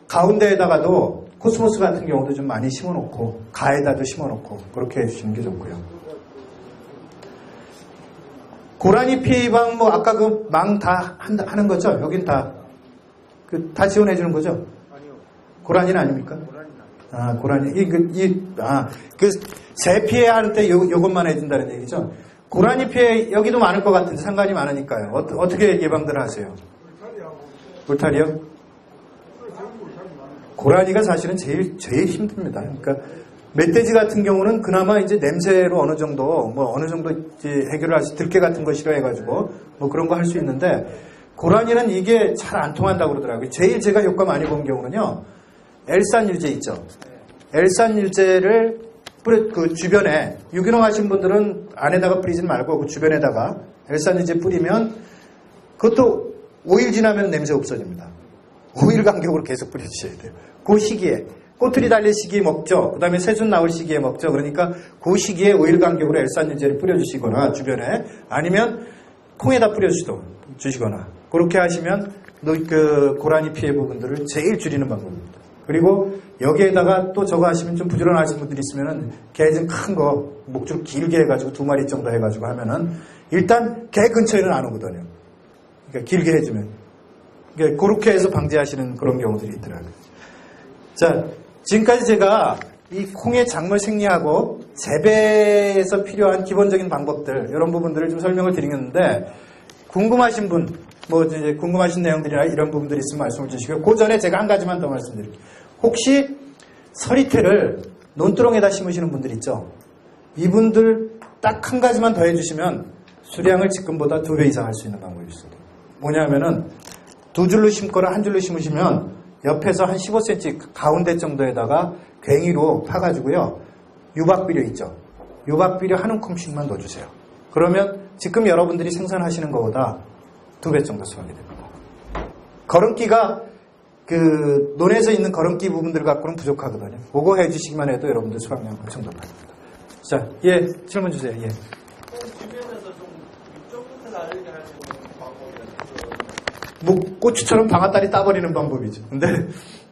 가운데에다가도 코스모스 같은 경우도 좀 많이 심어놓고 가에다도 심어놓고 그렇게 해주시는 게 좋고요. 고라니 피해 예방 뭐 아까 그 망 다 하는 거죠? 여긴 다 지원해 주는 거죠? 아니요. 고라니는 아닙니까? 고라니는 아, 고라니. 새 피해 할 때 요것만 해준다는 얘기죠? 고라니 피해 여기도 많을 것 같은데 상관이 많으니까요. 어떻게 예방들 하세요? 울타리요? 고라니가 사실은 제일 힘듭니다. 그러니까 멧돼지 같은 경우는 그나마 이제 냄새로 어느 정도 이제 해결을 할 수, 들깨 같은 거 싫어해가지고 뭐 그런 거 할 수 있는데 고라니는 이게 잘 안 통한다고 그러더라고요. 제일 제가 효과 많이 본 경우는요. 엘산율제 있죠. 엘산율제를 그 주변에 유기농 하신 분들은 안에다가 뿌리지 말고 그 주변에다가 엘산율제 뿌리면 그것도 5일 지나면 냄새 없어집니다. 5일 간격으로 계속 뿌려주셔야 돼요. 그 시기에 꼬투리 달릴 시기에 먹죠. 그 다음에 새순 나올 시기에 먹죠. 그러니까 그 시기에 5일 간격으로 엘산유제를 뿌려주시거나 주변에 아니면 콩에다 뿌려주시거나 그렇게 하시면 그 고라니 피해 부분들을 제일 줄이는 방법입니다. 그리고 여기에다가 또 저거 하시면 좀 부지런하신 분들이 있으면은 개 좀 큰 거 목줄 길게 해가지고 2마리 정도 해가지고 하면은 일단 개 근처에는 안 오거든요. 그러니까 길게 해주면 그러니까 그렇게 해서 방지하시는 그런 경우들이 있더라고요. 자, 지금까지 제가 이 콩의 작물 생리하고 재배에서 필요한 기본적인 방법들 이런 부분들을 좀 설명을 드리겠는데 궁금하신 분, 뭐 이제 궁금하신 내용들이나 이런 부분들이 있으면 말씀을 주시고요. 그 전에 제가 한 가지만 더 말씀드릴게요. 혹시 서리태를 논두렁에다 심으시는 분들 있죠? 이분들 딱 한 가지만 더 해주시면 수량을 지금보다 2배 이상 할 수 있는 방법이 있어요. 뭐냐면은 2줄로 심거나 1줄로 심으시면 옆에서 한 15cm 가운데 정도에다가 괭이로 파가지고요. 유박비료 있죠. 유박비료 한 움큼씩만 넣어주세요. 그러면 지금 여러분들이 생산하시는 것보다 2배 정도 수확이 됩니다. 거름기가 그 논에서 있는 거름기 부분들 갖고는 부족하거든요. 그거 해주시기만 해도 여러분들 수확량 엄청 높아집니다. 자, 예, 질문 주세요. 예. 주변에서 좀 이쪽부터 날리게 할 수 있는 방법이 뭐 고추처럼 방아다리 따버리는 방법이죠. 근데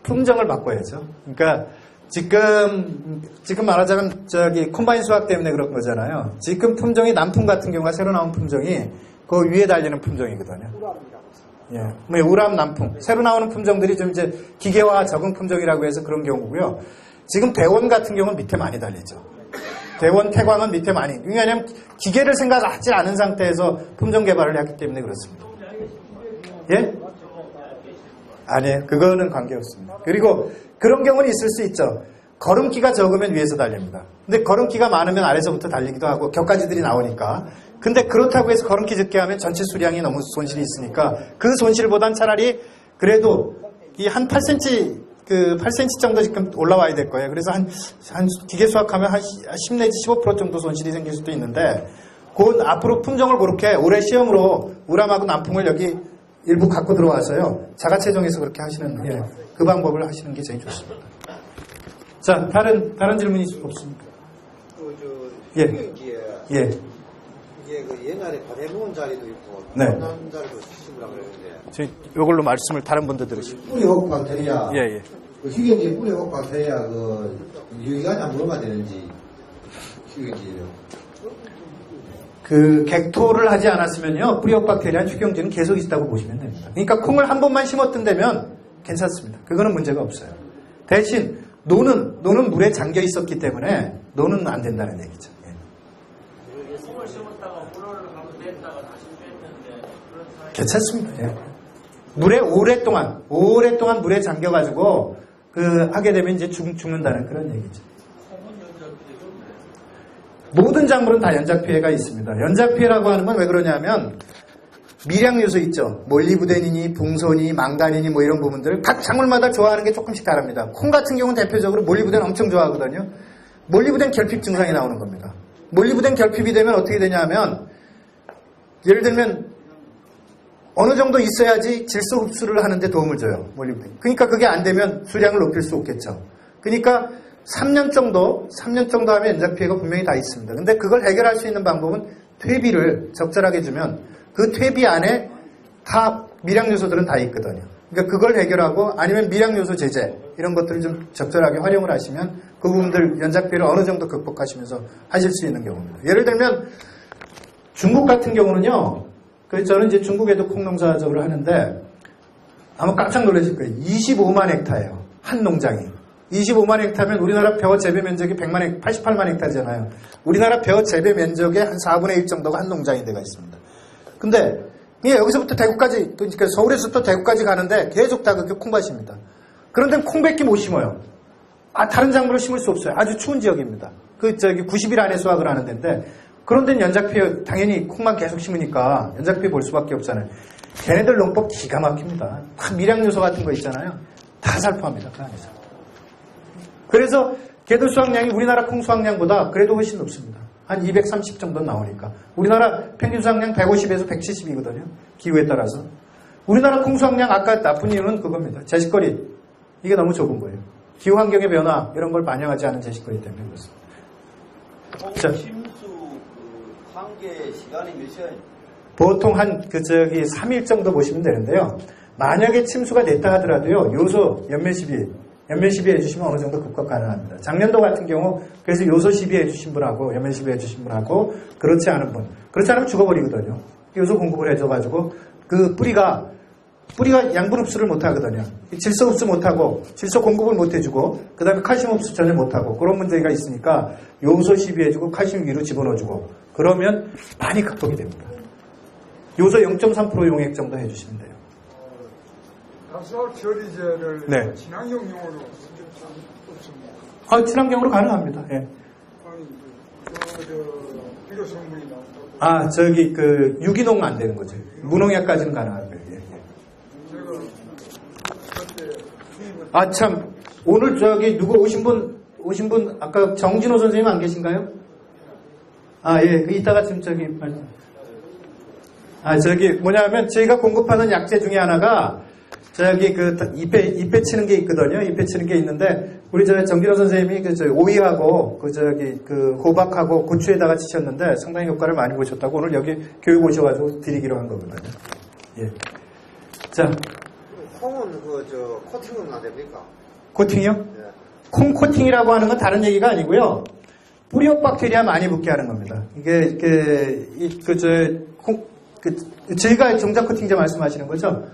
품종을 바꿔야죠. 그러니까 지금 말하자면 저기 콤바인 수확 때문에 그런 거잖아요. 지금 품종이 남품 같은 경우가 새로 나온 품종이 그 위에 달리는 품종이거든요. 예, 뭐 우람 남품 새로 나오는 품종들이 좀 이제 기계화 적응 품종이라고 해서 그런 경우고요. 지금 대원 같은 경우는 밑에 많이 달리죠. 대원 태광은 밑에 많이. 왜냐하면 기계를 생각하지 않은 상태에서 품종 개발을 했기 때문에 그렇습니다. 예? 아니에요. 그거는 관계없습니다. 그리고 그런 경우는 있을 수 있죠. 걸음기가 적으면 위에서 달립니다. 근데 걸음기가 많으면 아래서부터 달리기도 하고 격가지들이 나오니까. 근데 그렇다고 해서 걸음기 적게 하면 전체 수량이 너무 손실이 있으니까 그 손실보단 차라리 그래도 이 한 8cm 8cm 정도 지금 올라와야 될 거예요. 그래서 한 기계 수확하면 한 10 내지 15% 정도 손실이 생길 수도 있는데 그 앞으로 품종을 그렇게 올해 시험으로 우람하고 남풍을 여기 일부 갖고 들어와서요. 자가체정해서 그렇게 하시는, 예. 그 방법을 하시는 게 제일 좋습니다. 자, 다른 질문이 없습니까? 그, 예. 휴게기에 예. 이게 그 옛날에 바대놓은 자리도 있고, 네. 한 자리도 심으라고 그러는데, 이걸로 말씀을 다른 분들 들으시고. 뿌리 혹 박테리아, 예. 그 휴경지 뿌리 혹 박테리아 그 유기가냐 뭐가 되는지 휴경지예요. 그 객토를 하지 않았으면요, 뿌리옥박테리아 휴경지는 계속 있다고 보시면 됩니다. 그러니까 콩을 한 번만 심었던다면 괜찮습니다. 그거는 문제가 없어요. 대신 노는 물에 잠겨 있었기 때문에 노는 안 된다는 얘기죠. 예. 콩을 심었다가 물을 한번 냈다가 다시 뺐는데 그런 사이 괜찮습니다. 예. 물에 오랫동안 물에 잠겨가지고 하게 되면 이제 죽는다는 그런 얘기죠. 콩은 연장피해죠. 모든 작물은 다 연작 피해가 있습니다. 연작 피해라고 하는 건 왜 그러냐면 미량 요소 있죠. 몰리브덴이니 붕손이 망간이니 뭐 이런 부분들 각 작물마다 좋아하는 게 조금씩 다릅니다. 콩 같은 경우는 대표적으로 몰리브덴 엄청 좋아하거든요. 몰리브덴 결핍 증상이 나오는 겁니다. 몰리브덴 결핍이 되면 어떻게 되냐면 예를 들면 어느 정도 있어야지 질소 흡수를 하는데 도움을 줘요. 몰리브덴. 그러니까 그게 안 되면 수량을 높일 수 없겠죠. 그러니까 3년 정도 하면 연작 피해가 분명히 다 있습니다. 근데 그걸 해결할 수 있는 방법은 퇴비를 적절하게 주면 그 퇴비 안에 다 미량 요소들은 다 있거든요. 그러니까 그걸 해결하고 아니면 미량 요소 제제 이런 것들을 좀 적절하게 활용을 하시면 그 부분들 연작 피해를 어느 정도 극복하시면서 하실 수 있는 경우입니다. 예를 들면 중국 같은 경우는요. 저는 이제 중국에도 콩농사적으로 하는데 아마 깜짝 놀라실 거예요. 25만 헥타예요. 한 농장이. 25만 헥타면 우리나라 벼 재배 면적이 88만 헥타잖아요. 우리나라 벼 재배 면적의 한 4분의 1 정도가 한 농장이 되어 있습니다. 근데 여기서부터 대구까지, 그러니까 서울에서부터 대구까지 가는데 계속 다 그렇게 콩밭입니다. 그런데 콩밖에 못 심어요. 다른 작물을 심을 수 없어요. 아주 추운 지역입니다. 90일 안에 수확을 하는 데인데 그런 데는 연작 피해, 당연히 콩만 계속 심으니까 연작 피해 볼 수밖에 없잖아요. 걔네들 농법 기가 막힙니다. 다 미량 요소 같은 거 있잖아요. 다 살포합니다. 그 안에서. 그래서 걔들 수확량이 우리나라 콩 수확량보다 그래도 훨씬 높습니다. 한 230 정도 나오니까. 우리나라 평균 수확량 150에서 170이거든요. 기후에 따라서. 우리나라 콩 수확량 아까 나쁜 이유는 그겁니다. 제식거리. 이게 너무 좁은 거예요. 기후 환경의 변화 이런 걸 반영하지 않은 제식거리 때문에 그렇습니다. 자, 침수 한계 시간이 몇 시간이에요? 보통 한 3일 정도 보시면 되는데요. 만약에 침수가 됐다 하더라도요. 요소 연면 시비 해주시면 어느 정도 극복 가능합니다. 작년도 같은 경우 그래서 요소 시비 해주신 분하고 연면 시비 해주신 분하고 그렇지 않으면 죽어버리거든요. 요소 공급을 해줘가지고 그 뿌리가 양분 흡수를 못하거든요. 질소 흡수 못하고 질소 공급을 못해주고 그 다음에 칼슘 흡수 전혀 못하고 그런 문제가 있으니까 요소 시비해주고 칼슘 위로 집어넣어주고 그러면 많이 극복이 됩니다. 요소 0.3% 용액 정도 해주시면 돼요. 가스알 처리제를 네. 친환경용으로 없습니다. 친환경으로 가능합니다. 예. 아니, 비료 성분이 나온다고. 유기농 안 되는 거죠. 무농약까지는 가능한 거예요. 예. 제가 그때 참, 오늘 누구 오신 분, 아까 정진호 선생님 안 계신가요? 예, 이따가 지금 뭐냐면, 저희가 공급하는 약재 중에 하나가, 잎에 치는 게 있거든요. 잎에 치는 게 있는데, 우리 정진호 선생님이 오이하고, 호박하고 고추에다가 치셨는데, 상당히 효과를 많이 보셨다고 오늘 여기 교육 오셔가지고 드리기로 한 거거든요. 예. 자. 콩은 코팅은 안 됩니까? 코팅이요? 네. 콩 코팅이라고 하는 건 다른 얘기가 아니고요. 뿌리옥 박테리아 많이 붙게 하는 겁니다. 이게, 저희가 종자 코팅제 말씀하시는 거죠?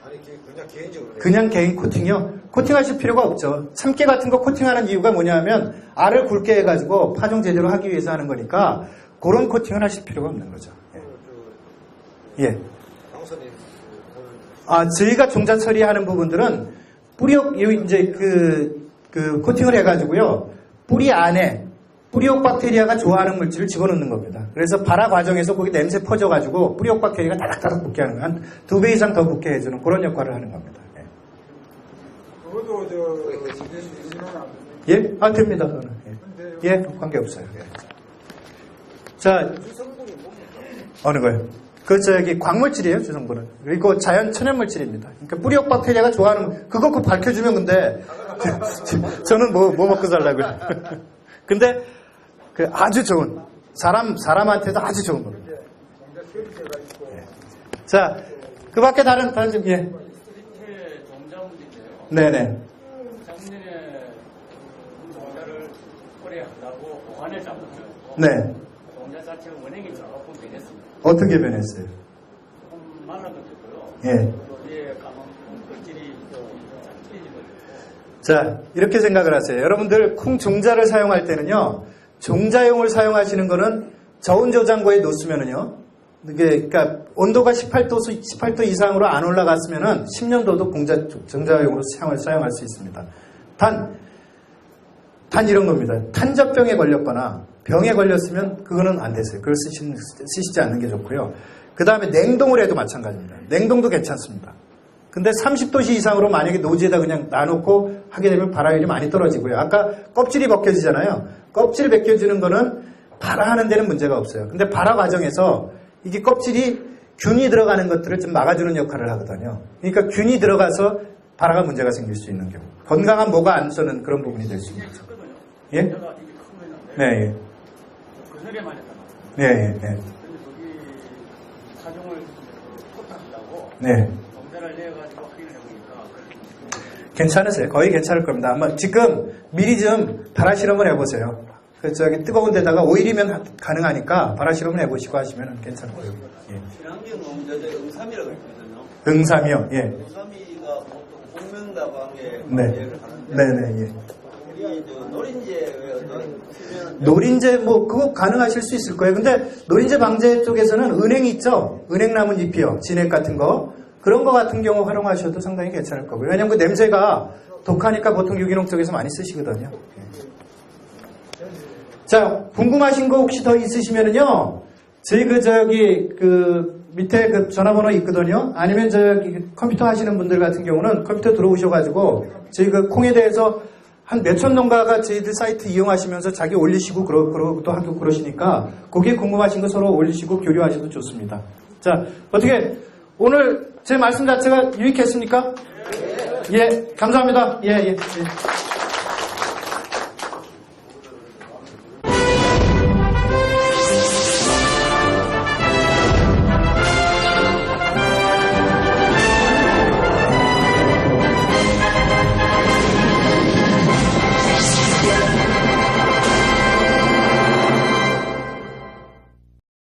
아니, 그냥 개인적으로. 그냥 개인 코팅이요? 코팅하실 필요가 없죠. 참깨 같은 거 코팅하는 이유가 뭐냐면, 알을 굵게 해가지고 파종 제대로 하기 위해서 하는 거니까, 그런 코팅을 하실 필요가 없는 거죠. 예. 당선인 저희가 종자 처리하는 부분들은 뿌리옥, 코팅을 해가지고요. 뿌리 안에 뿌리옥 박테리아가 좋아하는 물질을 집어넣는 겁니다. 그래서 발화 과정에서 거기 냄새 퍼져가지고 뿌리옥 박테리아가 다닥다닥 붙게 하는 한 2배 이상 더 붙게 해주는 그런 역할을 하는 겁니다. 예. 그것도 이론은 안 됩니다. 예? 됩니다. 그거는. 예, 관계없어요. 예. 자, 성분이 뭡니까? 어느 거요? 그 저기 광물질이에요, 주성분은. 그리고 자연 천연물질입니다. 그러니까 뿌리옥 박테리아가 좋아하는 그거 그 밝혀주면 근데 저는 뭐 먹고 살라고요. 근데 그 아주 좋은 사람한테도 아주 좋은 겁니다. 자, 그 밖에 다른 점, 예. 스트리트 종자물인데요. 네네. 작년에 종자를 오래 한다고 보관을 잘못해서 네. 종자 자체가 원액이 조금 변했습니다. 어떻게 변했어요? 조금 말라졌고요. 예. 여기에 까만 껍질이 찢어지거든요. 자, 이렇게 생각을 하세요. 여러분들 콩 종자를 사용할 때는요, 종자용을 사용하시는 거는 저온 저장고에 놓으면은요, 이게, 그러니까 온도가 18도 이상으로 안 올라갔으면은 10년도도 종자용으로 사용할 수 있습니다. 단 이런 겁니다. 탄저병에 걸렸거나 병에 걸렸으면 그거는 안 되세요. 그걸 쓰시지 않는 게 좋고요. 그 다음에 냉동을 해도 마찬가지입니다. 냉동도 괜찮습니다. 근데 30도씨 이상으로 만약에 노지에다 그냥 놔놓고 하게 되면 발화율이 많이 떨어지고요. 아까 껍질이 벗겨지잖아요. 껍질이 벗겨지는 거는 발화하는 데는 문제가 없어요. 근데 발화 과정에서 이게 껍질이 균이 들어가는 것들을 좀 막아주는 역할을 하거든요. 그러니까 균이 들어가서 발화가 문제가 생길 수 있는 경우. 건강한 모가 안 쏘는 그런 부분이 될 수 있죠. 예? 내가 이게 크면은 네, 예. 그늘에만 했잖아. 네, 예, 네. 근데 거기 사종을 포탑한다고 네. 검사를 내가지고 확인을 해보니까 괜찮으세요. 거의 괜찮을 겁니다. 아마 지금 미리 좀 발화 실험을 해보세요. 그 저기 뜨거운 데다가 오일이면 가능하니까 발화 실험을 해보시고 하시면 괜찮을 거예요. 예. 친환경 농자재 응삼이라고 있거든요. 응삼이요. 예. 응삼이가 보통 공명다방에 네. 관리를 하는데 네네. 예. 우리 노린재의 어떤 수면 노린재 뭐 그거 가능하실 수 있을 거예요. 근데 노린재 방제 쪽에서는 은행 있죠. 은행 나무 잎이요. 진액 같은 거. 그런 거 같은 경우 활용하셔도 상당히 괜찮을 거고요. 왜냐면 그 냄새가 독하니까 보통 유기농 쪽에서 많이 쓰시거든요. 예. 자, 궁금하신 거 혹시 더 있으시면은요. 저희 그 밑에 그 전화번호 있거든요. 아니면 저기 컴퓨터 하시는 분들 같은 경우는 컴퓨터 들어오셔가지고 저희 그 콩에 대해서 한 몇천 농가가 저희들 사이트 이용하시면서 자기 올리시고 그러고도 하고 그러시니까 거기에 궁금하신 거 서로 올리시고 교류하셔도 좋습니다. 자, 어떻게 오늘 제 말씀 자체가 유익했습니까? 예, 감사합니다. 예.